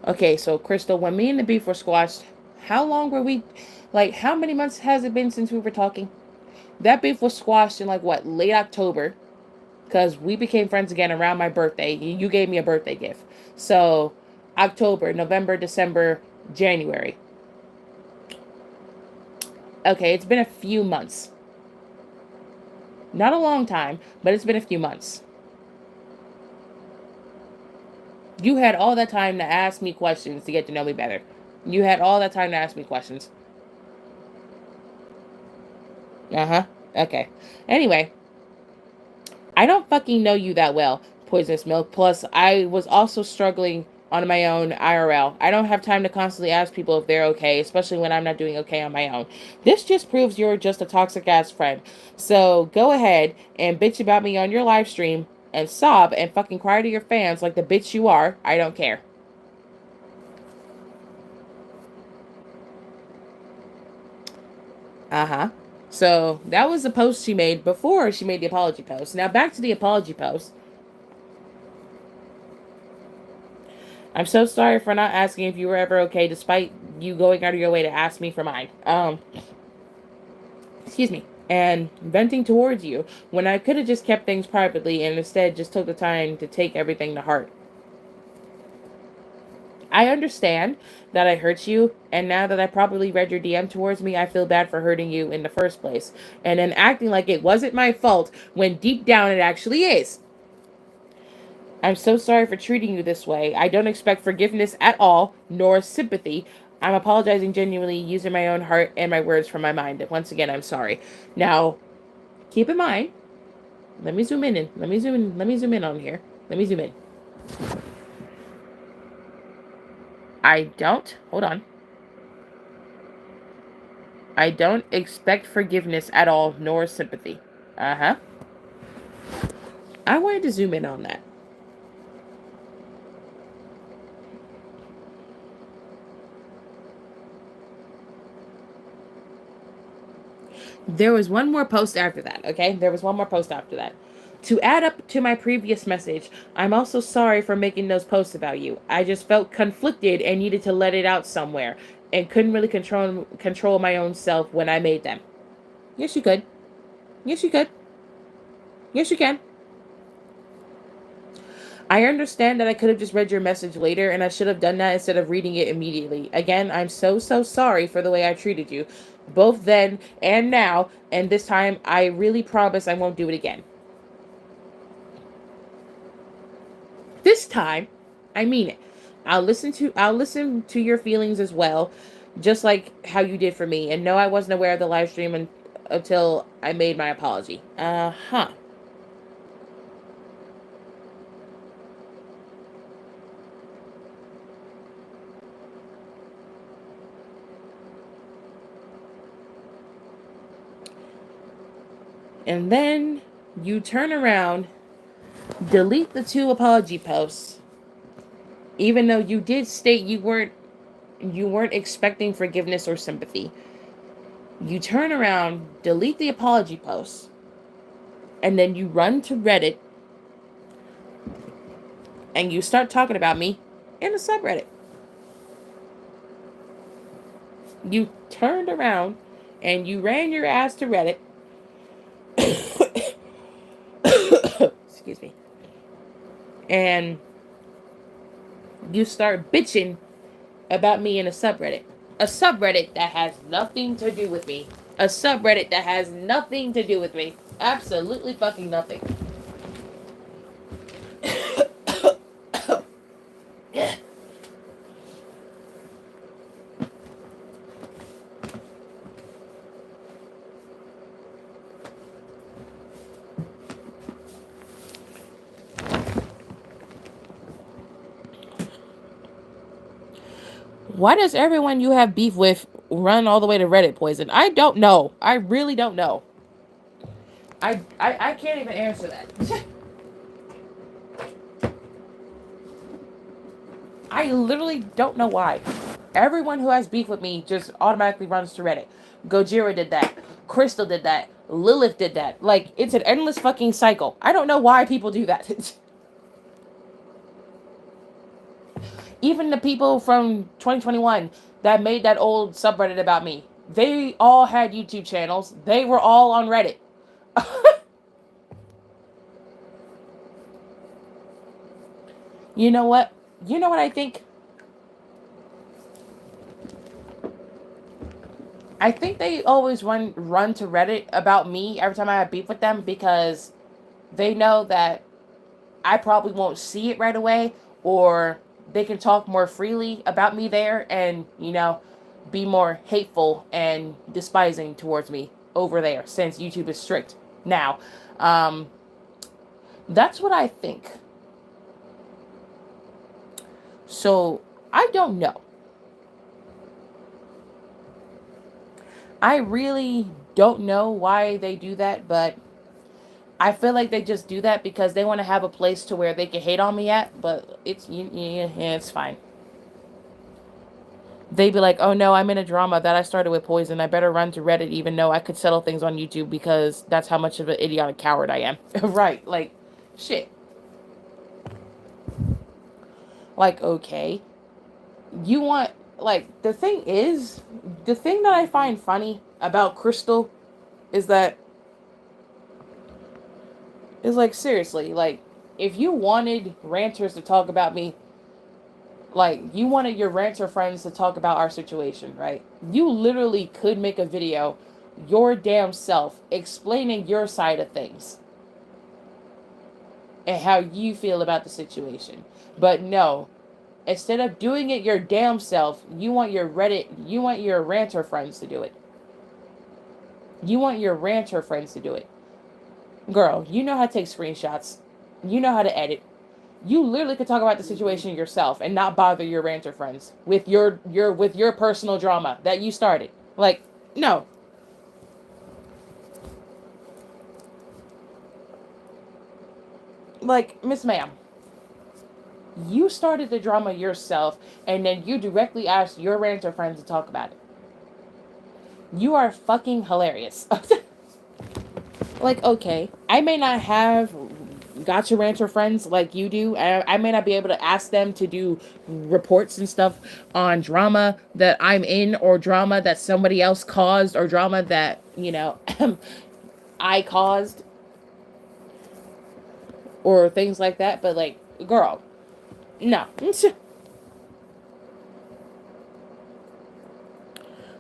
Okay, so Crystal, when me and the beef were squashed, how long were we, like, how many months has it been since we were talking? That beef was squashed in, like, what, late October? Because we became friends again around my birthday. You gave me a birthday gift. So, October, November, December, January. Okay, it's been a few months. Not a long time, but it's been a few months. You had all that time to ask me questions to get to know me better. You had all that time to ask me questions. Uh-huh. Okay. Anyway, I don't fucking know you that well, Poisonous Milk. Plus, I was also struggling on my own IRL. I don't have time to constantly ask people if they're okay, especially when I'm not doing okay on my own. This just proves you're just a toxic ass friend. So go ahead and bitch about me on your live stream and sob and fucking cry to your fans like the bitch you are. I don't care. Uh-huh. So that was the post she made before she made the apology post. Now back to the apology post. I'm so sorry for not asking if you were ever okay, despite you going out of your way to ask me for mine. Excuse me. And venting towards you when I could have just kept things privately and instead just took the time to take everything to heart. I understand that I hurt you, and now that I probably read your DM towards me, I feel bad for hurting you in the first place. And then acting like it wasn't my fault when deep down it actually is. I'm so sorry for treating you this way. I don't expect forgiveness at all, nor sympathy. I'm apologizing genuinely, using my own heart and my words from my mind. Once again, I'm sorry. Now, keep in mind, let me zoom in. Let me zoom in on here. Let me zoom in. Hold on. I don't expect forgiveness at all, nor sympathy. Uh huh. I wanted to zoom in on that. There was one more post after that, okay? There was one more post after that. To add up to my previous message, I'm also sorry for making those posts about you. I just felt conflicted and needed to let it out somewhere and couldn't really control my own self when I made them. Yes, you could. Yes, you could. Yes, you can. I understand that I could have just read your message later and I should have done that instead of reading it immediately. Again, I'm so sorry for the way I treated you, both then and now, and this time I really promise I won't do it again. This time, I mean it. I'll listen to your feelings as well, just like how you did for me. And no, I wasn't aware of the live stream until I made my apology. Uh-huh. And then you turn around, delete the 2 apology posts, even though you did state you weren't expecting forgiveness or sympathy. You turn around, delete the apology posts, and then you run to Reddit and you start talking about me in a subreddit. You turned around and you ran your ass to Reddit. Excuse me. And you start bitching about me in a subreddit. A subreddit that has nothing to do with me. A subreddit that has nothing to do with me. Absolutely fucking nothing. Why does everyone you have beef with run all the way to Reddit, Poison? I don't know. I really don't know. I can't even answer that. I literally don't know why. Everyone who has beef with me just automatically runs to Reddit. Gojira did that. Crystal did that. Lilith did that. Like, it's an endless fucking cycle. I don't know why people do that. Even the people from 2021 that made that old subreddit about me, they all had YouTube channels. They were all on Reddit. You know what? You know what I think? I think they always run to Reddit about me every time I have beef with them because they know that I probably won't see it right away, or they can talk more freely about me there and, be more hateful and despising towards me over there since YouTube is strict now. Um, that's what I think. So I don't know. I really don't know why they do that, but I feel like they just do that because they want to have a place to where they can hate on me at, but yeah, it's fine. They'd be like, oh no, I'm in a drama that I started with Poison. I better run to Reddit even though I could settle things on YouTube because that's how much of an idiotic coward I am. Right, like, shit. Like, okay. You want, like, the thing that I find funny about Crystal is that, is like, seriously, like, if you wanted ranters to talk about me, like, you wanted your ranter friends to talk about our situation, right? You literally could make a video, your damn self, explaining your side of things and how you feel about the situation. But no, Instead of doing it your damn self, you want your ranter friends to do it. You want your ranter friends to do it. Girl, you know how to take screenshots. You know how to edit. You literally could talk about the situation yourself and not bother your ranter friends with your personal drama that you started. Like, no. Like, Miss Ma'am, you started the drama yourself and then you directly asked your ranter friends to talk about it. You are fucking hilarious. Like, okay, I may not have gotcha rancher friends like you do. I may not be able to ask them to do reports and stuff on drama that I'm in, or drama that somebody else caused, or drama that, I caused, or things like that. But, like, girl, no.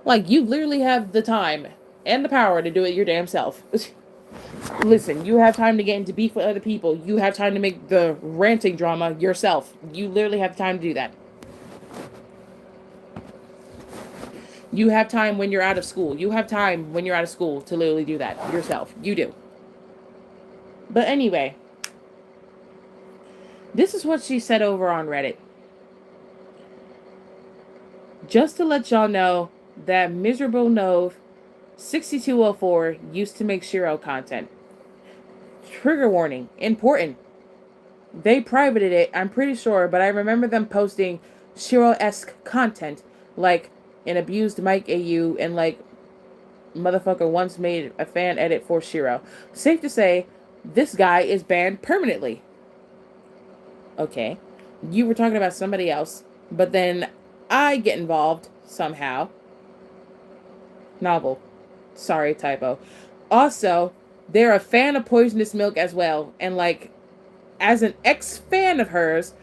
Like, you literally have the time and the power to do it your damn self. Listen, you have time to get into beef with other people. You have time to make the ranting drama yourself. You literally have time to do that. You have time when you're out of school. You have time when you're out of school to literally do that yourself. You do. But anyway, this is what she said over on Reddit. Just to let y'all know that Miserable Nove 6204 used to make Shiro content. Trigger warning. Important. They privated it, I'm pretty sure, but I remember them posting Shiro-esque content, like an abused Mike AU and like motherfucker once made a fan edit for Shiro. Safe to say, this guy is banned permanently. Okay. You were talking about somebody else, but then I get involved somehow. Novel. Sorry, typo. Also, they're a fan of Poisonous Milk as well, and like, as an ex-fan of hers,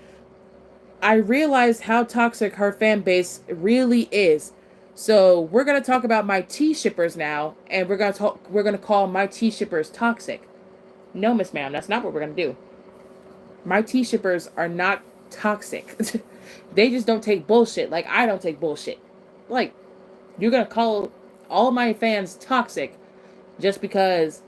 I realized how toxic her fan base really is. So we're gonna talk about my tea shippers now, and we're gonna call my tea shippers toxic. No, Miss Ma'am, that's not what we're gonna do. My tea shippers are not toxic. They just don't take bullshit like I don't take bullshit. Like, you're gonna call all my fans toxic just because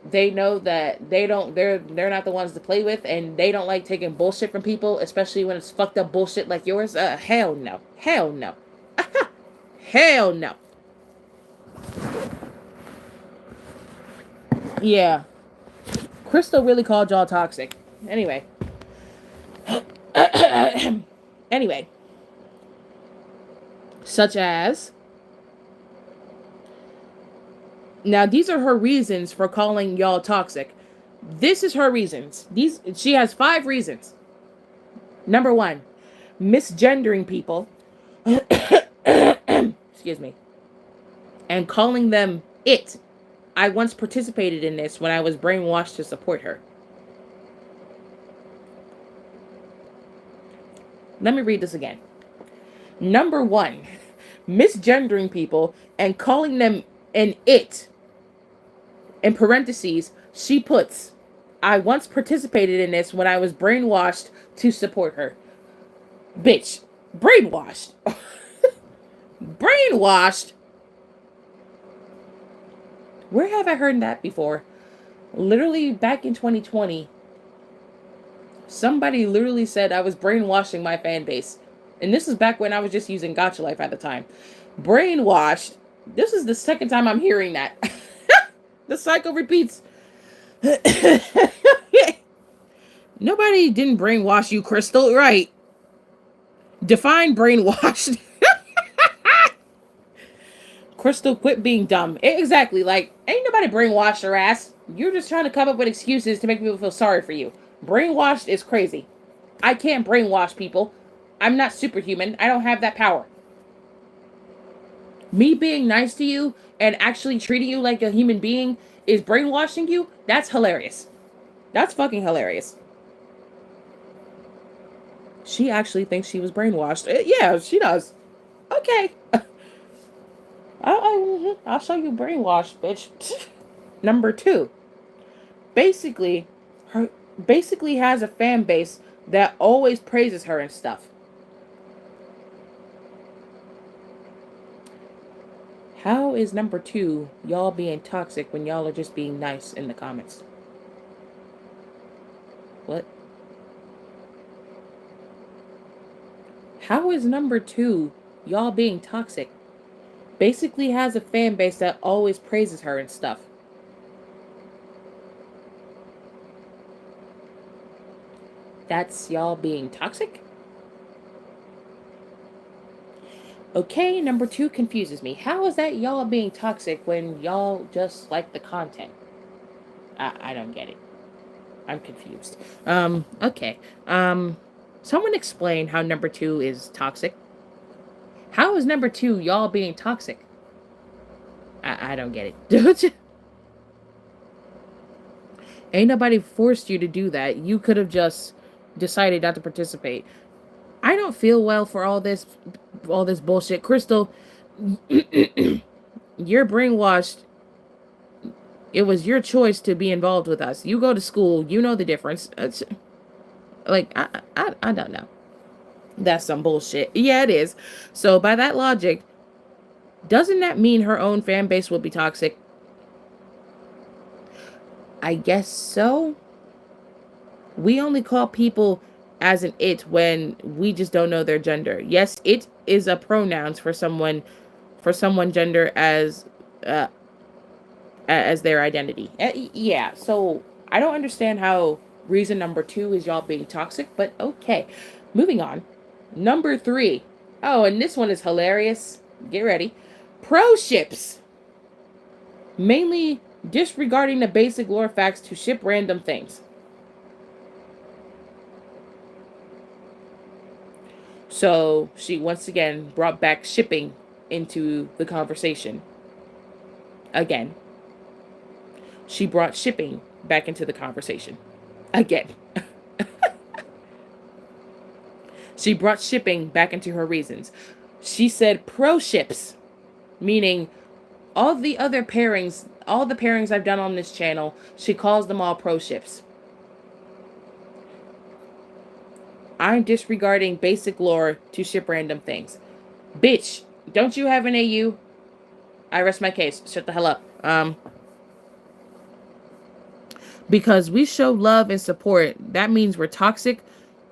they know that they're not the ones to play with, and they don't like taking bullshit from people, especially when it's fucked up bullshit like yours. Hell no. Hell no. Hell no. Yeah. Crystal really called y'all toxic. Anyway. Anyway. Such as, now these are her reasons for calling y'all toxic. This is her reasons. She has 5 reasons. Number 1, misgendering people. Excuse me. And calling them it. I once participated in this when I was brainwashed to support her. Let me read this again. Number 1, misgendering people and calling them an it. In parentheses, she puts, I once participated in this when I was brainwashed to support her. Bitch. Brainwashed. Brainwashed? Where have I heard that before? Literally back in 2020, somebody literally said I was brainwashing my fan base. And this is back when I was just using Gotcha Life at the time. Brainwashed. This is the second time I'm hearing that. The cycle repeats. Nobody didn't brainwash you, Crystal. Right. Define brainwashed. Crystal, quit being dumb. Exactly. Like, ain't nobody brainwashed her ass. You're just trying to come up with excuses to make people feel sorry for you. Brainwashed is crazy. I can't brainwash people. I'm not superhuman. I don't have that power. Me being nice to you and actually treating you like a human being is brainwashing you? That's hilarious. That's fucking hilarious. She actually thinks she was brainwashed. Yeah, she does. Okay. I'll show you brainwashed, bitch. Number 2. Basically has a fan base that always praises her and stuff. How is number two y'all being toxic when y'all are just being nice in the comments? What? How is number two y'all being toxic? Basically has a fan base that always praises her and stuff. That's y'all being toxic? Okay, number two confuses me. How is that y'all being toxic when y'all just like the content? I don't get it. I'm confused. Okay. Someone explain how number two is toxic. How is number two y'all being toxic? I don't get it. Ain't nobody forced you to do that. You could have just decided not to participate. I don't feel well for all this bullshit. Crystal, you're brainwashed. It was your choice to be involved with us. You go to school. You know the difference. It's, like, I don't know. That's some bullshit. Yeah, it is. So by that logic, doesn't that mean her own fan base will be toxic? I guess so. We only call people as an it when we just don't know their gender. Yes, it is a pronouns for someone gender uh, as their identity. Yeah, so I don't understand how reason number two is y'all being toxic, but okay. Moving on. Number three. Oh, and this one is hilarious. Get ready. Pro ships. Mainly disregarding the basic lore facts to ship random things. So she once again brought back shipping into the conversation. Again. She brought shipping back into the conversation. Again. She brought shipping back into her reasons. She said pro ships, meaning all the pairings I've done on this channel, she calls them all pro ships. I'm disregarding basic lore to ship random things. Bitch, don't you have an AU? I rest my case. Shut the hell up. Because we show love and support, that means we're toxic.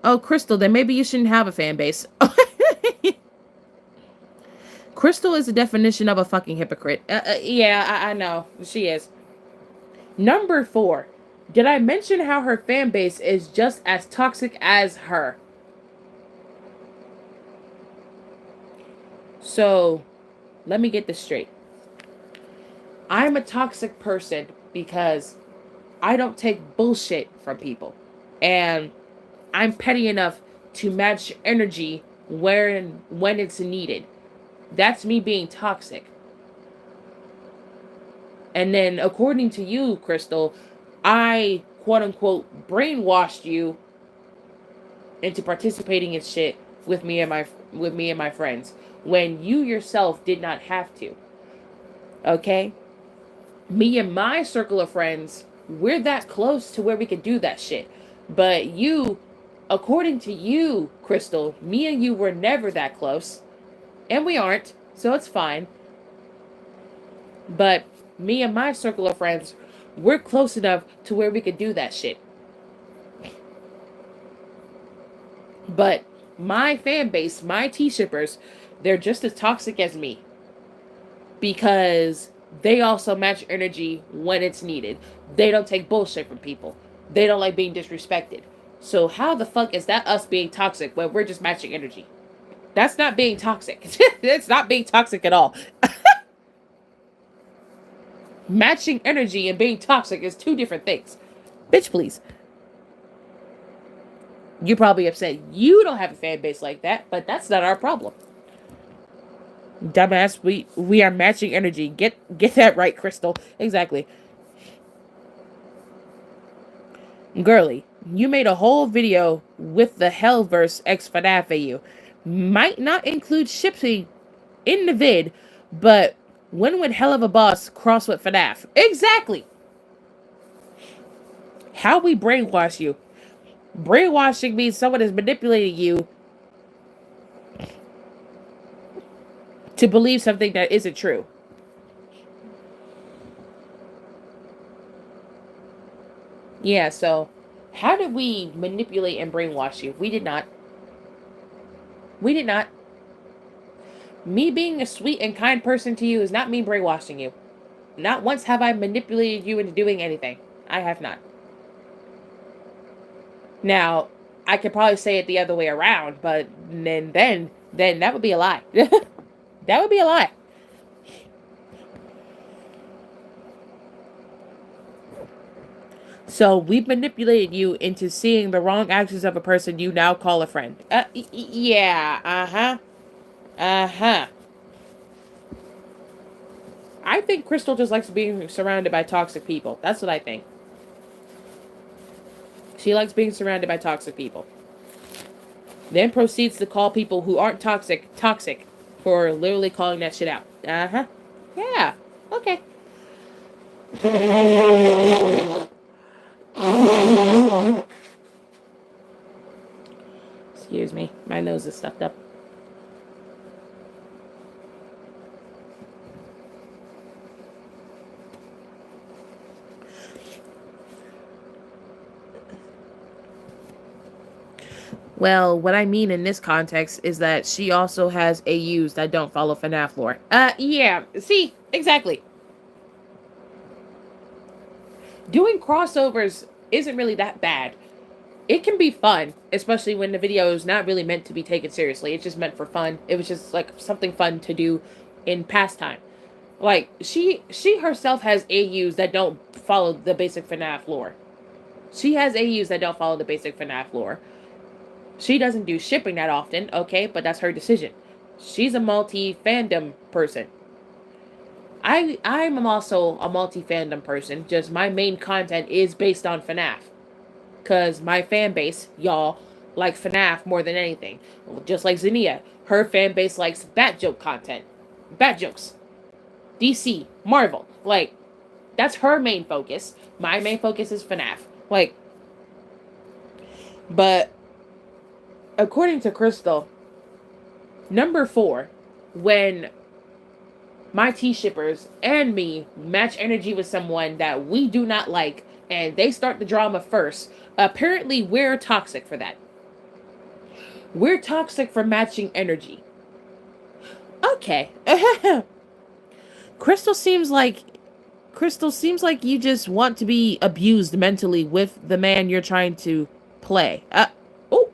Oh, Crystal, then maybe you shouldn't have a fan base. Crystal is the definition of a fucking hypocrite. Yeah, I know. She is. Number four. Did I mention how her fan base is just as toxic as her? So, let me get this straight. I'm a toxic person because I don't take bullshit from people. And I'm petty enough to match energy when it's needed. That's me being toxic. And then according to you, Crystal, I quote unquote brainwashed you into participating in shit with me and my friends when you yourself did not have to. Okay? Me and my circle of friends, we're that close to where we could do that shit. But you, according to you, Crystal, me and you were never that close. And we aren't, so it's fine. But me and my circle of friends, we're close enough to where we could do that shit. But my fan base, my T-shippers, they're just as toxic as me. Because they also match energy when it's needed. They don't take bullshit from people. They don't like being disrespected. So how the fuck is that us being toxic when we're just matching energy? That's not being toxic. It's not being toxic at all. Matching energy and being toxic is two different things. Bitch, please. You're probably upset you don't have a fan base like that, but that's not our problem. Dumbass, we are matching energy. Get that right, Crystal. Exactly. Girly, you made a whole video with the Hellverse X FNAF AU. Might not include shipping in the vid, but when would Hell of a Boss cross with FNAF? Exactly. How we brainwash you. Brainwashing means someone is manipulating you to believe something that isn't true. Yeah, so how did we manipulate and brainwash you? We did not. We did not. Me being a sweet and kind person to you is not me brainwashing you. Not once have I manipulated you into doing anything. I have not. Now, I could probably say it the other way around, but then that would be a lie. That would be a lie. So we've manipulated you into seeing the wrong actions of a person you now call a friend. Yeah, uh-huh. Uh-huh. I think Crystal just likes being surrounded by toxic people. That's what I think. She likes being surrounded by toxic people. Then proceeds to call people who aren't toxic for literally calling that shit out. Uh-huh. Yeah. Okay. Excuse me. My nose is stuffed up. Well, what I mean in this context is that she also has AUs that don't follow FNAF lore. Yeah. See, exactly. Doing crossovers isn't really that bad. It can be fun, especially when the video is not really meant to be taken seriously. It's just meant for fun. It was just like something fun to do in pastime. Like she herself has AUs that don't follow the basic FNAF lore. She has AUs that don't follow the basic FNAF lore. She doesn't do shipping that often, okay, but that's her decision. She's a multi-fandom person. I'm also a multi-fandom person, just my main content is based on FNAF. Because my fan base, y'all, like FNAF more than anything. Just like Zinnia, her fan base likes bat joke content. Bat jokes. DC, Marvel. Like, that's her main focus. My main focus is FNAF. Like, but according to Crystal, number 4, when my T-shippers and me match energy with someone that we do not like and they start the drama first, apparently we're toxic for that. We're toxic for matching energy. Okay. Crystal seems like you just want to be abused mentally with the man you're trying to play. Oh.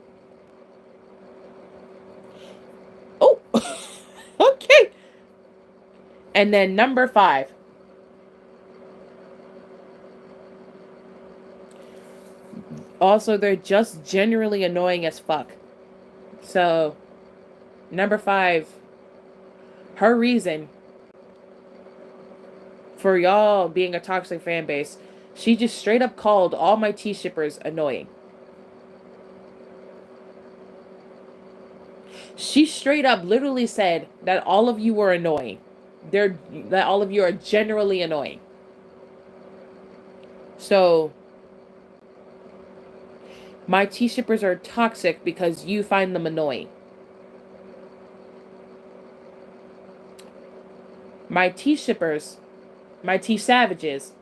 Oh. Okay. And then number 5. Also, they're just generally annoying as fuck. So, number 5, her reason for y'all being a toxic fan base, she just straight up called all my T-shippers annoying. She straight up literally said that all of you were annoying. That all of you are generally annoying. So, my T-shippers are toxic because you find them annoying. My T-shippers, my T-savages,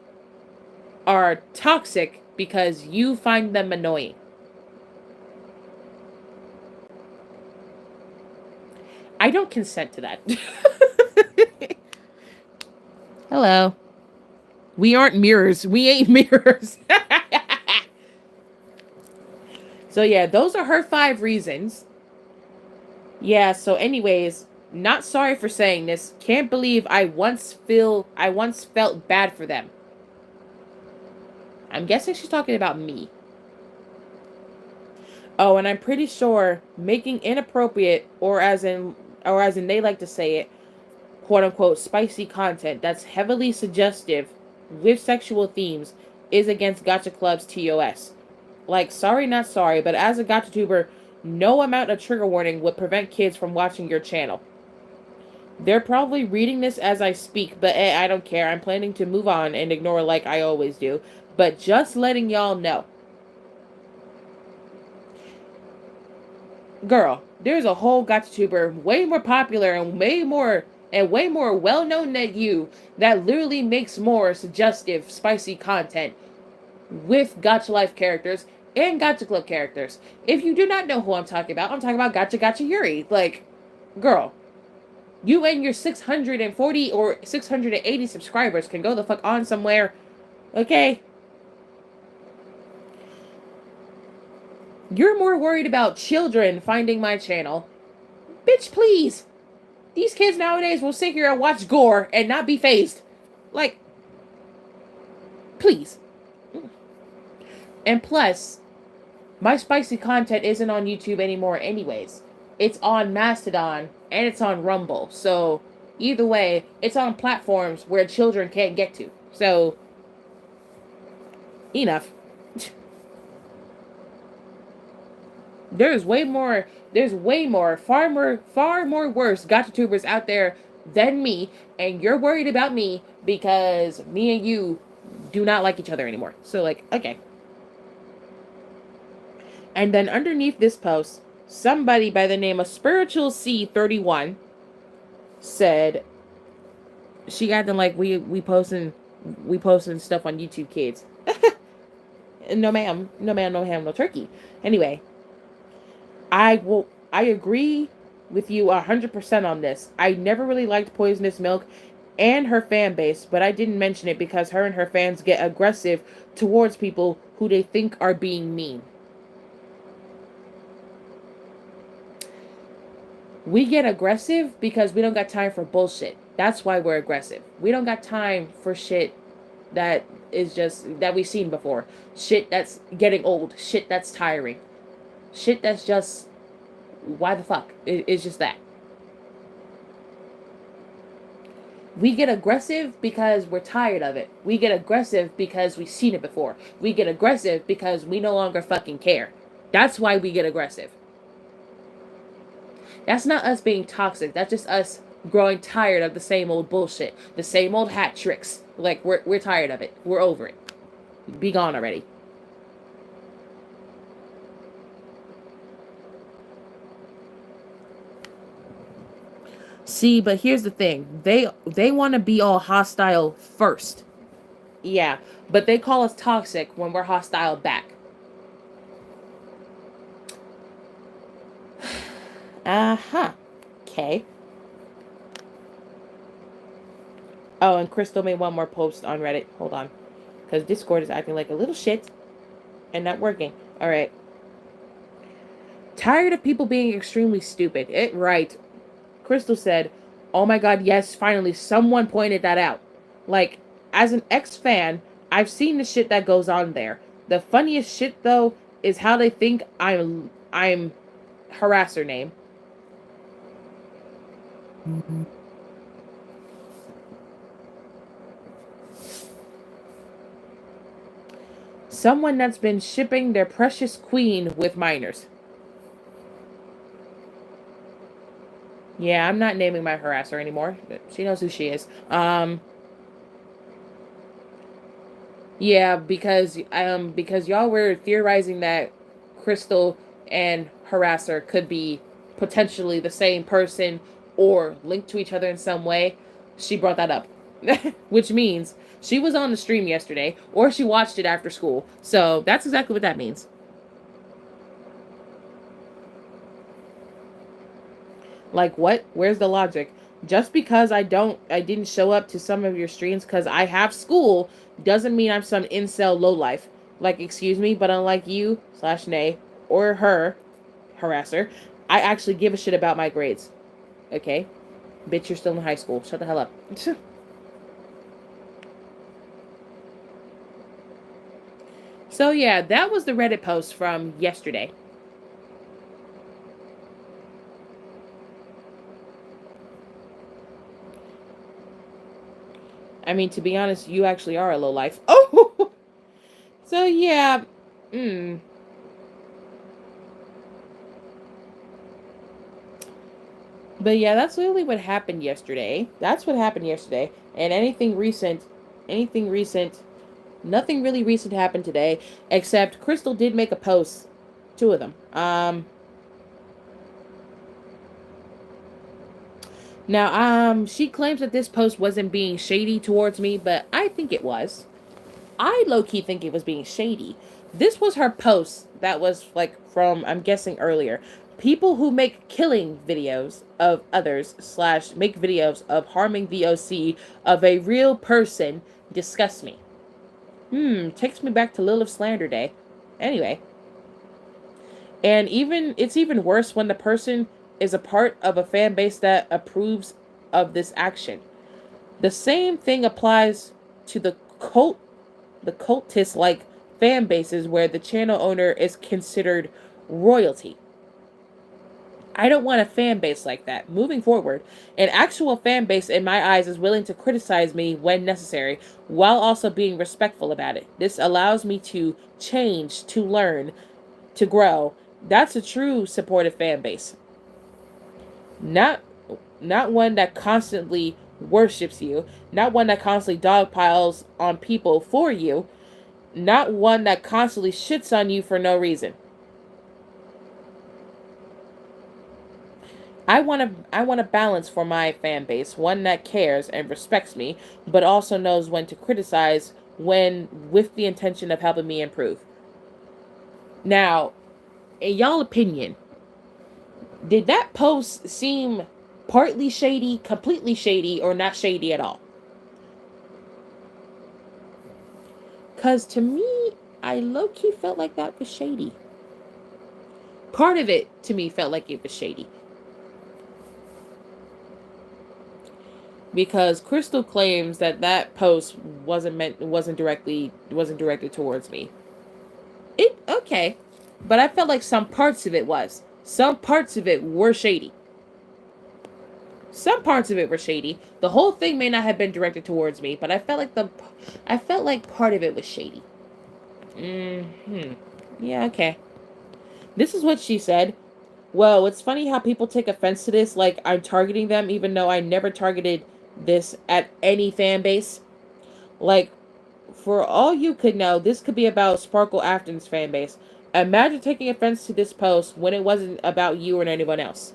are toxic because you find them annoying. I don't consent to that. Hello. We aren't mirrors. We ain't mirrors. So yeah, those are her 5 reasons. Yeah, so anyways, not sorry for saying this. Can't believe I once felt bad for them. I'm guessing she's talking about me. Oh, and I'm pretty sure making inappropriate or as in they like to say it, quote unquote spicy content that's heavily suggestive with sexual themes is against Gacha Club's TOS. Like, sorry, not sorry, but as a Gacha tuber, no amount of trigger warning would prevent kids from watching your channel. They're probably reading this as I speak, but I don't care. I'm planning to move on and ignore like I always do. But just letting y'all know. Girl, there's a whole Gacha tuber way more popular and way more well known than you that literally makes more suggestive, spicy content with Gacha Life characters and Gacha Club characters. If you do not know who I'm talking about Gacha Gacha Yuri. Like, girl, you and your 640 or 680 subscribers can go the fuck on somewhere, okay? You're more worried about children finding my channel. Bitch, please. These kids nowadays will sit here and watch gore and not be phased. Like, please. And plus, my spicy content isn't on YouTube anymore anyways. It's on Mastodon and it's on Rumble. So, either way, it's on platforms where children can't get to. So, enough. There's far more worse gotchatubers out there than me, and you're worried about me because me and you do not like each other anymore. So, like, okay. And then underneath this post, somebody by the name of Spiritual C31 said, she acting like we posting stuff on YouTube Kids. No ma'am, no ham, no turkey. Anyway, I agree with you 100% on this. I never really liked Poisonous Milk and her fan base, but I didn't mention it because her and her fans get aggressive towards people who they think are being mean. We get aggressive because we don't got time for bullshit. That's why we're aggressive. We don't got time for shit that is just that we've seen before. Shit that's getting old. Shit that's tiring. Shit that's just, why the fuck? It's just that. We get aggressive because we're tired of it. We get aggressive because we've seen it before. We get aggressive because we no longer fucking care. That's why we get aggressive. That's not us being toxic. That's just us growing tired of the same old bullshit. The same old hat tricks. Like, we're tired of it. We're over it. Be gone already. See, but here's the thing. They want to be all hostile first. Yeah, but they call us toxic when we're hostile back. Uh-huh. Okay. Oh, and Crystal made one more post on Reddit. Hold on. Because Discord is acting like a little shit and not working. Alright. Tired of people being extremely stupid. Right. Crystal said, oh my god, yes, finally, someone pointed that out. Like, as an ex-fan, I've seen the shit that goes on there. The funniest shit, though, is how they think I'm harasser name. Mm-hmm. Someone that's been shipping their precious queen with minors. Yeah, I'm not naming my harasser anymore. She knows who she is. Yeah, because y'all were theorizing that Crystal and harasser could be potentially the same person or linked to each other in some way. She brought that up. Which means she was on the stream yesterday, or she watched it after school. So that's exactly what that means. Like, what? Where's the logic? Just because I didn't show up to some of your streams because I have school doesn't mean I'm some incel lowlife. Like, excuse me, but unlike you, /Nay, or her, harasser, I actually give a shit about my grades. Okay? Bitch, you're still in high school. Shut the hell up. So yeah, that was the Reddit post from yesterday. I mean, to be honest, you actually are a lowlife. Oh! So yeah, But yeah, that's literally what happened yesterday. That's what happened yesterday. And anything recent, nothing really recent happened today, except Crystal did make a post. 2 of them. Now, she claims that this post wasn't being shady towards me, but I think it was. I low-key think it was being shady. This was her post that was like from, I'm guessing, earlier. People who make killing videos of others slash make videos of harming VOC of a real person disgust me. Takes me back to Lilith Slander Day. Anyway, and it's even worse when the person is a part of a fan base that approves of this action. The same thing applies to the cultist like fan bases where the channel owner is considered royalty. I don't want a fan base like that. Moving forward, an actual fan base in my eyes is willing to criticize me when necessary while also being respectful about it. This allows me to change, to learn, to grow. That's a true supportive fan base. Not not one that constantly worships you, not one that constantly dogpiles on people for you, not one that constantly shits on you for no reason. I want a balance for my fan base, one that cares and respects me, but also knows when to criticize when with the intention of helping me improve. Now, in y'all opinion, did that post seem partly shady, completely shady, or not shady at all? Cause to me, I low-key felt like that was shady. Part of it to me felt like it was shady. Because Crystal claims that that post wasn't directed towards me. It okay, but I felt like some parts of it was. Some parts of it were shady. Some parts of it were shady. The whole thing may not have been directed towards me, but I felt like part of it was shady. Yeah, okay. This is what she said. Well, it's funny how people take offense to this, like I'm targeting them, even though I never targeted this at any fan base. Like, for all you could know, this could be about Sparkle Afton's fan base. Imagine taking offense to this post when it wasn't about you or anyone else.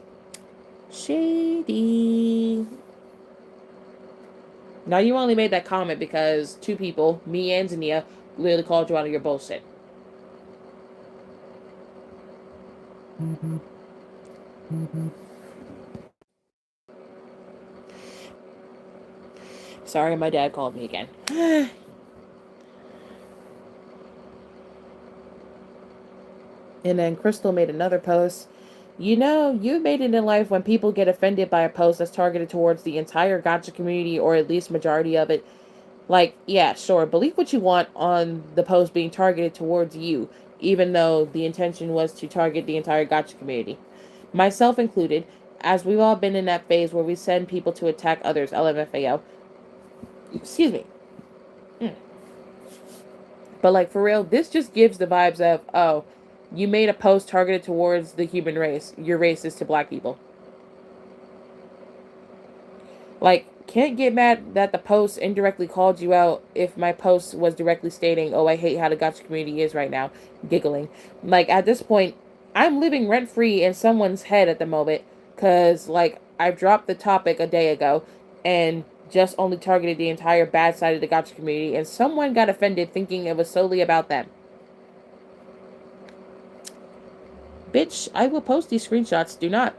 Shady. Now, you only made that comment because two people, me and Zania, literally called you out of your bullshit. Sorry, my dad called me again. And then Crystal made another post. You know, you made it in life when people get offended by a post that's targeted towards the entire gotcha community or at least majority of it. Like, yeah, sure, believe what you want on the post being targeted towards you, even though the intention was to target the entire gotcha community. Myself included, as we've all been in that phase where we send people to attack others, LMFAO. Excuse me. But like for real, this just gives the vibes of, oh, you made a post targeted towards the human race. You're racist to black people. Like, can't get mad that the post indirectly called you out if my post was directly stating, oh, I hate how the gotcha community is right now. Giggling. Like, at this point, I'm living rent free in someone's head at the moment. Because, like, I dropped the topic a day ago and just only targeted the entire bad side of the gotcha community. And someone got offended thinking it was solely about them. Bitch, I will post these screenshots. Do not.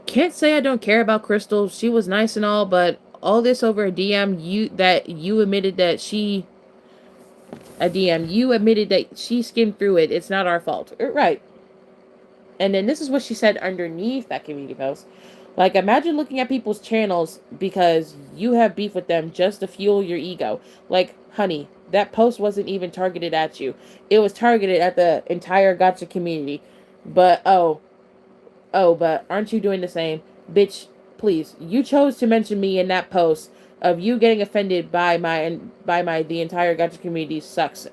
Can't say I don't care about Crystal. She was nice and all, but all this over a DM you admitted that she a DM you admitted that she skimmed through it. It's not our fault. Right. And then this is what she said underneath that community post. Like, imagine looking at people's channels because you have beef with them just to fuel your ego. Like, honey, that post wasn't even targeted at you. It was targeted at the entire gotcha community. But but aren't you doing the same? Bitch, please. You chose to mention me in that post of you getting offended by my the entire gotcha community sucks,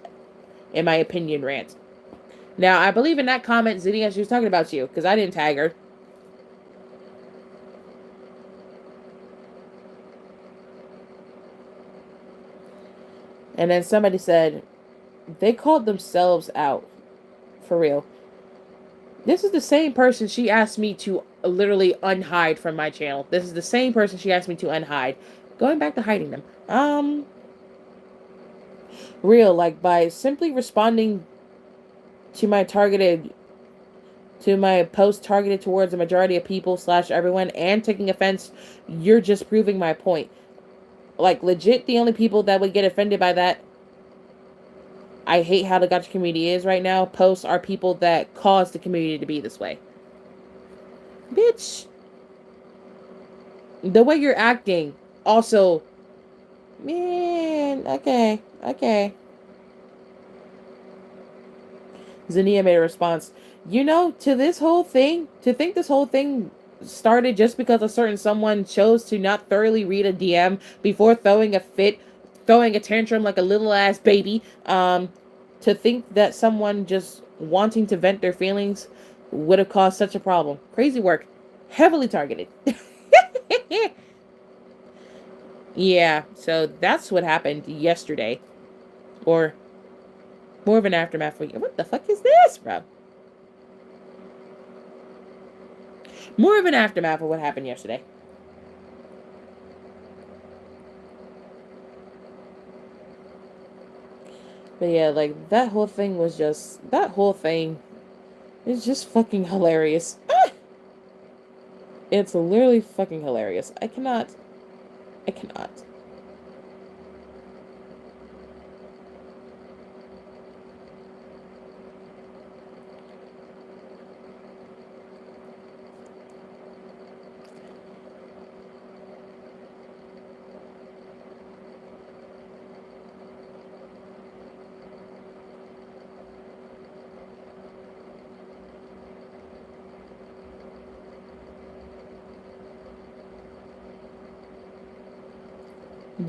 in my opinion, rant. Now, I believe in that comment, Zydia, she was talking about you, because I didn't tag her. And then somebody said, they called themselves out. For real. This is the same person she asked me to literally unhide from my channel. This is the same person she asked me to unhide. Going back to hiding them. Real, like by simply responding to my targeted to my post targeted towards the majority of people slash everyone and taking offense, you're just proving my point. Like legit the only people that would get offended by that, I hate how the gotcha community is right now, posts are people that cause the community to be this way. Bitch. The way you're acting also, man, okay. Zania made a response. You know, to this whole thing, to think this whole thing started just because a certain someone chose to not thoroughly read a DM before throwing a fit, throwing a tantrum like a little ass baby, to think that someone just wanting to vent their feelings would have caused such a problem. Crazy work. Heavily targeted. Yeah, so that's what happened yesterday. Or more of an aftermath for you. What the fuck is this, bro? More of an aftermath of what happened yesterday. But yeah, like that whole thing was just that whole thing is just fucking hilarious. It's literally fucking hilarious. I cannot.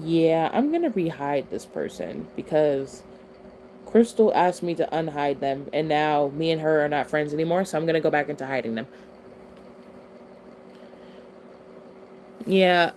Yeah, I'm gonna rehide this person because Crystal asked me to unhide them, and now me and her are not friends anymore, so I'm gonna go back into hiding them. Yeah,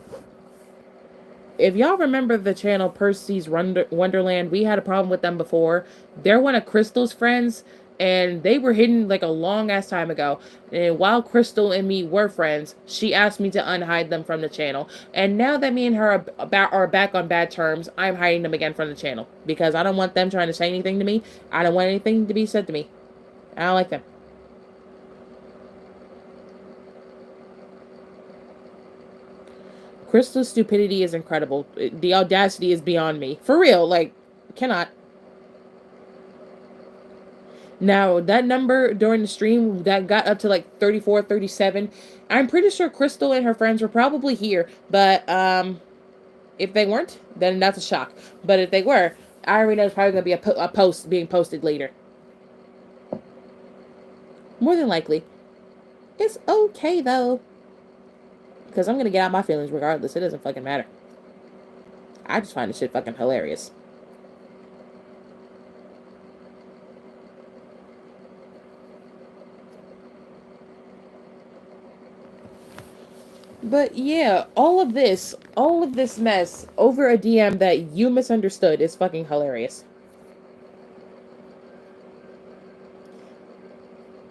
if y'all remember the channel Percy's Wonderland, we had a problem with them before. They're one of Crystal's friends, and they were hidden like a long ass time ago. And while Crystal and me were friends, she asked me to unhide them from the channel. And now that me and her are back on bad terms, I'm hiding them again from the channel because I don't want them trying to say anything to me. I don't want anything to be said to me. I don't like them. Crystal's stupidity is incredible. The audacity is beyond me. For real, like, cannot. Now, that number during the stream that got up to like 34, 37, I'm pretty sure Crystal and her friends were probably here, but if they weren't, then that's a shock. But if they were, I already know there's probably going to be a post being posted later. More than likely. It's okay, though. Because I'm going to get out my feelings regardless. It doesn't fucking matter. I just find this shit fucking hilarious. But yeah, all of this mess over a DM that you misunderstood is fucking hilarious.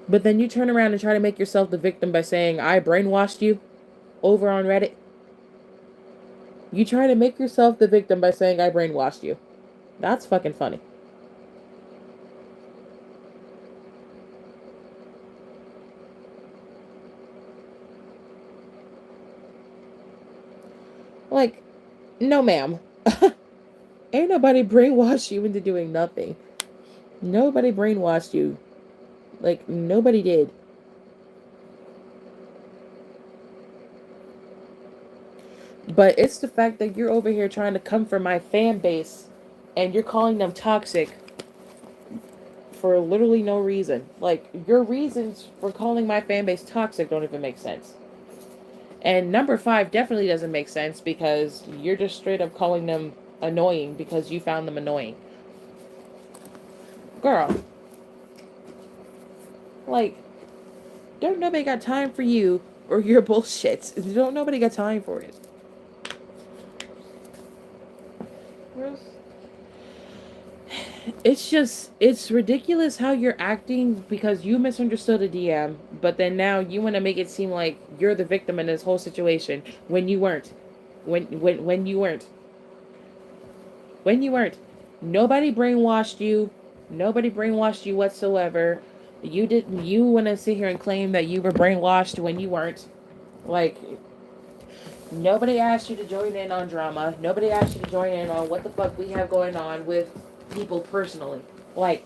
But then you turn around and try to make yourself the victim by saying, I brainwashed you over on Reddit. You try to make yourself the victim by saying, I brainwashed you. That's fucking funny. Like, no, ma'am. Ain't nobody brainwashed you into doing nothing. Nobody brainwashed you. Like, nobody did. But it's the fact that you're over here trying to come for my fan base and you're calling them toxic for literally no reason. Like, your reasons for calling my fan base toxic don't even make sense. And number 5 definitely doesn't make sense because you're just straight up calling them annoying because you found them annoying. Girl. Like, don't nobody got time for you or your bullshit. Don't nobody got time for it. it's ridiculous how you're acting because you misunderstood a DM, but then now you want to make it seem like you're the victim in this whole situation when you weren't. When you weren't. When you weren't. Nobody brainwashed you. Nobody brainwashed you whatsoever. You want to sit here and claim that you were brainwashed when you weren't. Like, nobody asked you to join in on drama. Nobody asked you to join in on what the fuck we have going on with people personally. Like,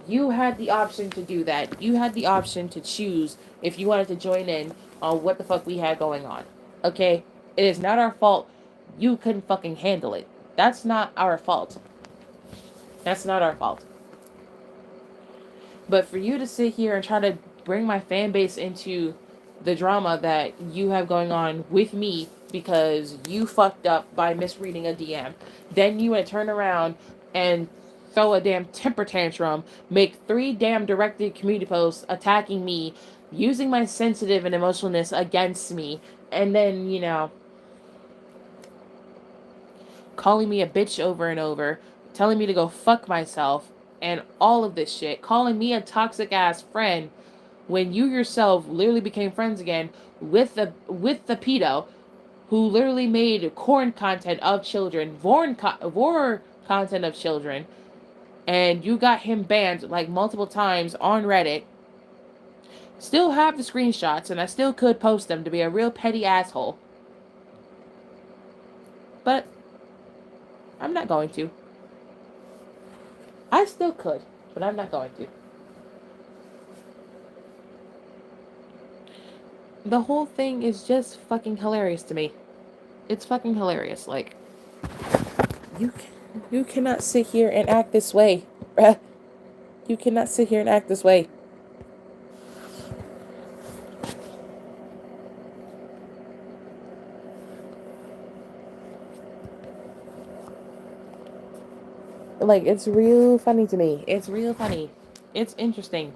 you had the option to do that. You had the option to choose if you wanted to join in on what the fuck we had going on. Okay? It is not our fault you couldn't fucking handle it. That's not our fault. That's not our fault. But for you to sit here and try to bring my fan base into the drama that you have going on with me because you fucked up by misreading a DM, then you would turn around and throw a damn temper tantrum, make 3 damn directed community posts attacking me, using my sensitive and emotionalness against me, and then, calling me a bitch over and over, telling me to go fuck myself, and all of this shit, calling me a toxic ass friend when you yourself literally became friends again with the pedo who literally made corn content of children, vor content of children, and you got him banned like multiple times on Reddit. Still have the screenshots, and I still could post them to be a real petty asshole. But I'm not going to. I still could, but I'm not going to. The whole thing is just fucking hilarious to me. It's fucking hilarious. Like, you you cannot sit here and act this way. You cannot sit here and act this way. Like, it's real funny to me. It's real funny. It's interesting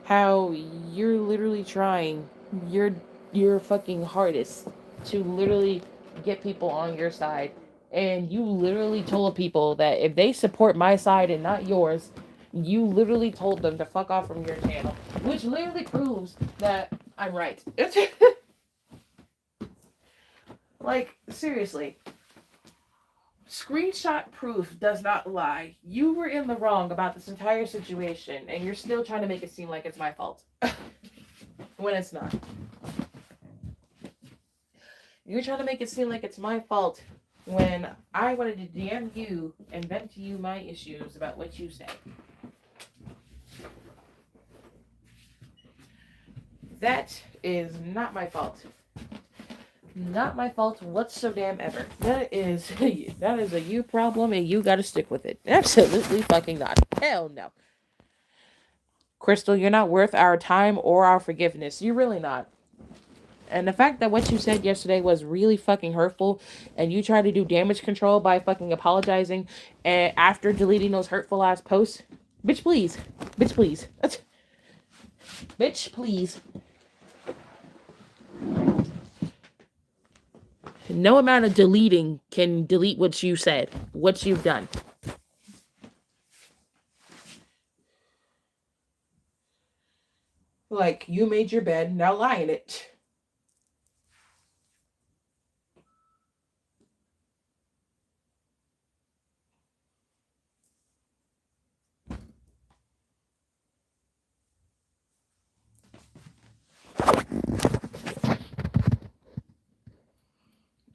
how you're literally trying your fucking hardest to literally get people on your side, and you literally told people that if they support my side and not yours, you literally told them to fuck off from your channel, which literally proves that I'm right. Like, seriously, screenshot proof does not lie. You were in the wrong about this entire situation, and you're still trying to make it seem like it's my fault when it's not. You're trying to make it seem like it's my fault when I wanted to DM you and vent to you my issues about what you said. That is not my fault. Not my fault whatsoever. That is a you problem, and you gotta stick with it. Absolutely fucking not. Hell no. Crystal, you're not worth our time or our forgiveness. You're really not. And the fact that what you said yesterday was really fucking hurtful, and you tried to do damage control by fucking apologizing and after deleting those hurtful ass posts, bitch, please. Bitch, please. Bitch, please. No amount of deleting can delete what you said, what you've done. Like, you made your bed, now lie in it.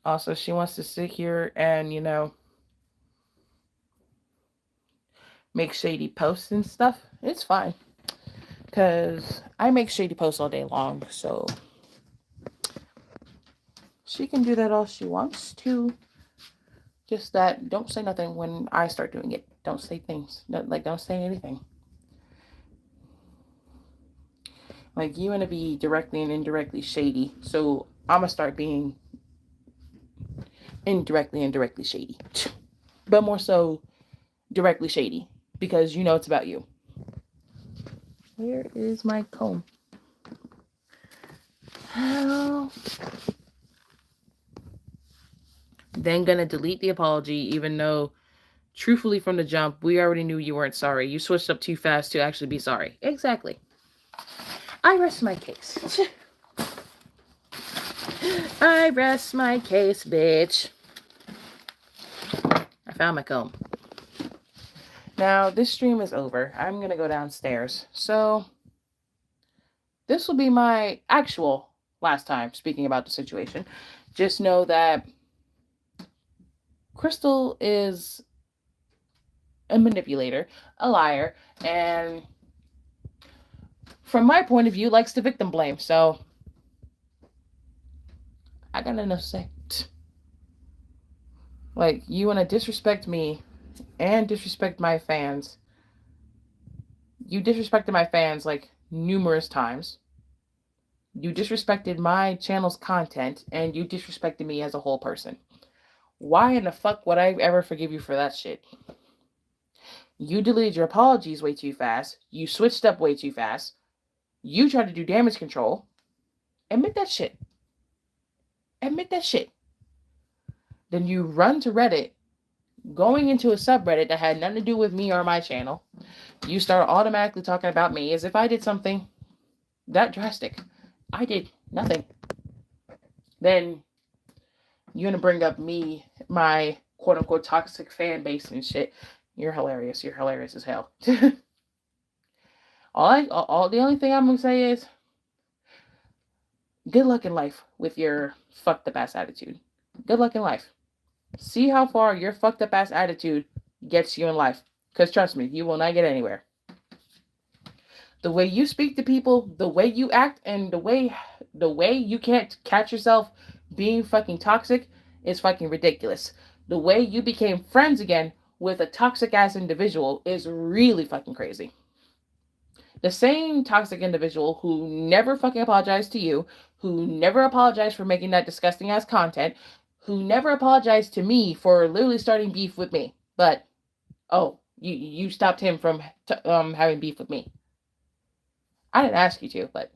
Also, she wants to sit here and, make shady posts and stuff. It's fine. Because I make shady posts all day long, so she can do that all she wants to. Just that, don't say nothing when I start doing it. Don't say things. Don't say anything. Like, you want to be directly and indirectly shady, so I'm going to start being indirectly and directly shady. But more so, directly shady, because you know it's about you. Where is my comb? How? Then gonna delete the apology, even though Truthfully, from the jump, we already knew you weren't sorry. You switched up too fast to actually be sorry. Exactly. I rest my case. I rest my case, bitch. I found my comb. Now, this stream is over. I'm going to go downstairs. So, this will be my actual last time speaking about the situation. Just know that Crystal is a manipulator, a liar, and from my point of view, likes to victim blame. So, I got nothing to say. Like, you want to disrespect me and disrespect my fans. You disrespected my fans like numerous times. You disrespected my channel's content, and you disrespected me as a whole person. Why in the fuck would I ever forgive you for that shit? You deleted your apologies way too fast. You switched up way too fast. You tried to do damage control. Admit that shit. Admit that shit. Then you run to Reddit, going into a subreddit that had nothing to do with me or my channel. You start automatically talking about me as if I did something that drastic. I did nothing. Then you're gonna bring up me, my quote unquote toxic fan base and shit. You're hilarious. You're hilarious as hell. The only thing I'm gonna say is good luck in life with your fucked up ass attitude. Good luck in life. See how far your fucked up ass attitude gets you in life. Because trust me, you will not get anywhere. The way you speak to people, the way you act, and the way you can't catch yourself being fucking toxic is fucking ridiculous. The way you became friends again with a toxic ass individual is really fucking crazy. The same toxic individual who never fucking apologized to you, who never apologized for making that disgusting ass content, who never apologized to me for literally starting beef with me. But, oh, you stopped him from having beef with me. I didn't ask you to, but...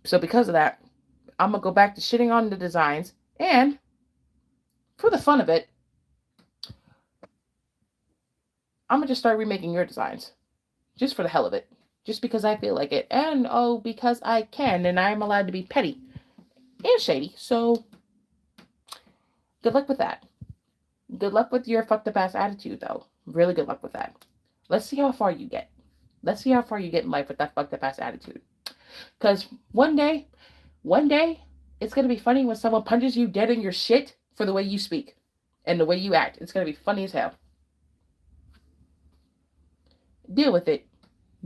So because of that, I'm going to go back to shitting on the designs, and for the fun of it, I'm going to just start remaking your designs. Just for the hell of it. Just because I feel like it. And, oh, because I can, and I'm allowed to be petty and shady. So, good luck with that. Good luck with your fucked up ass attitude, though. Really good luck with that. Let's see how far you get. Let's see how far you get in life with that fucked up ass attitude. Because one day, it's going to be funny when someone punches you dead in your shit for the way you speak and the way you act. It's going to be funny as hell. Deal with it.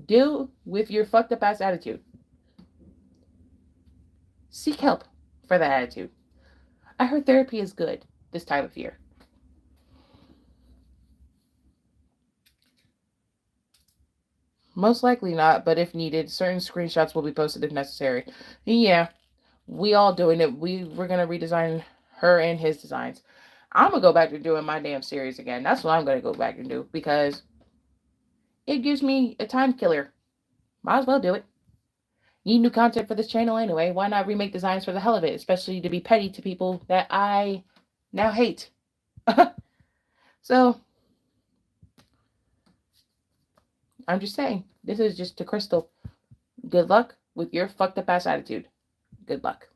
Deal with your fucked up ass attitude. Seek help for that attitude. I heard therapy is good this time of year. Most likely not, but if needed, certain screenshots will be posted if necessary. Yeah, we all doing it. We're going to redesign her and his designs. I'm going to go back to doing my damn series again. That's what I'm going to go back and do because it gives me a time killer. Might as well do it. Need new content for this channel anyway. Why not remake designs for the hell of it? Especially to be petty to people that I now hate. So, I'm just saying. This is just to Crystal. Good luck with your fucked up ass attitude. Good luck.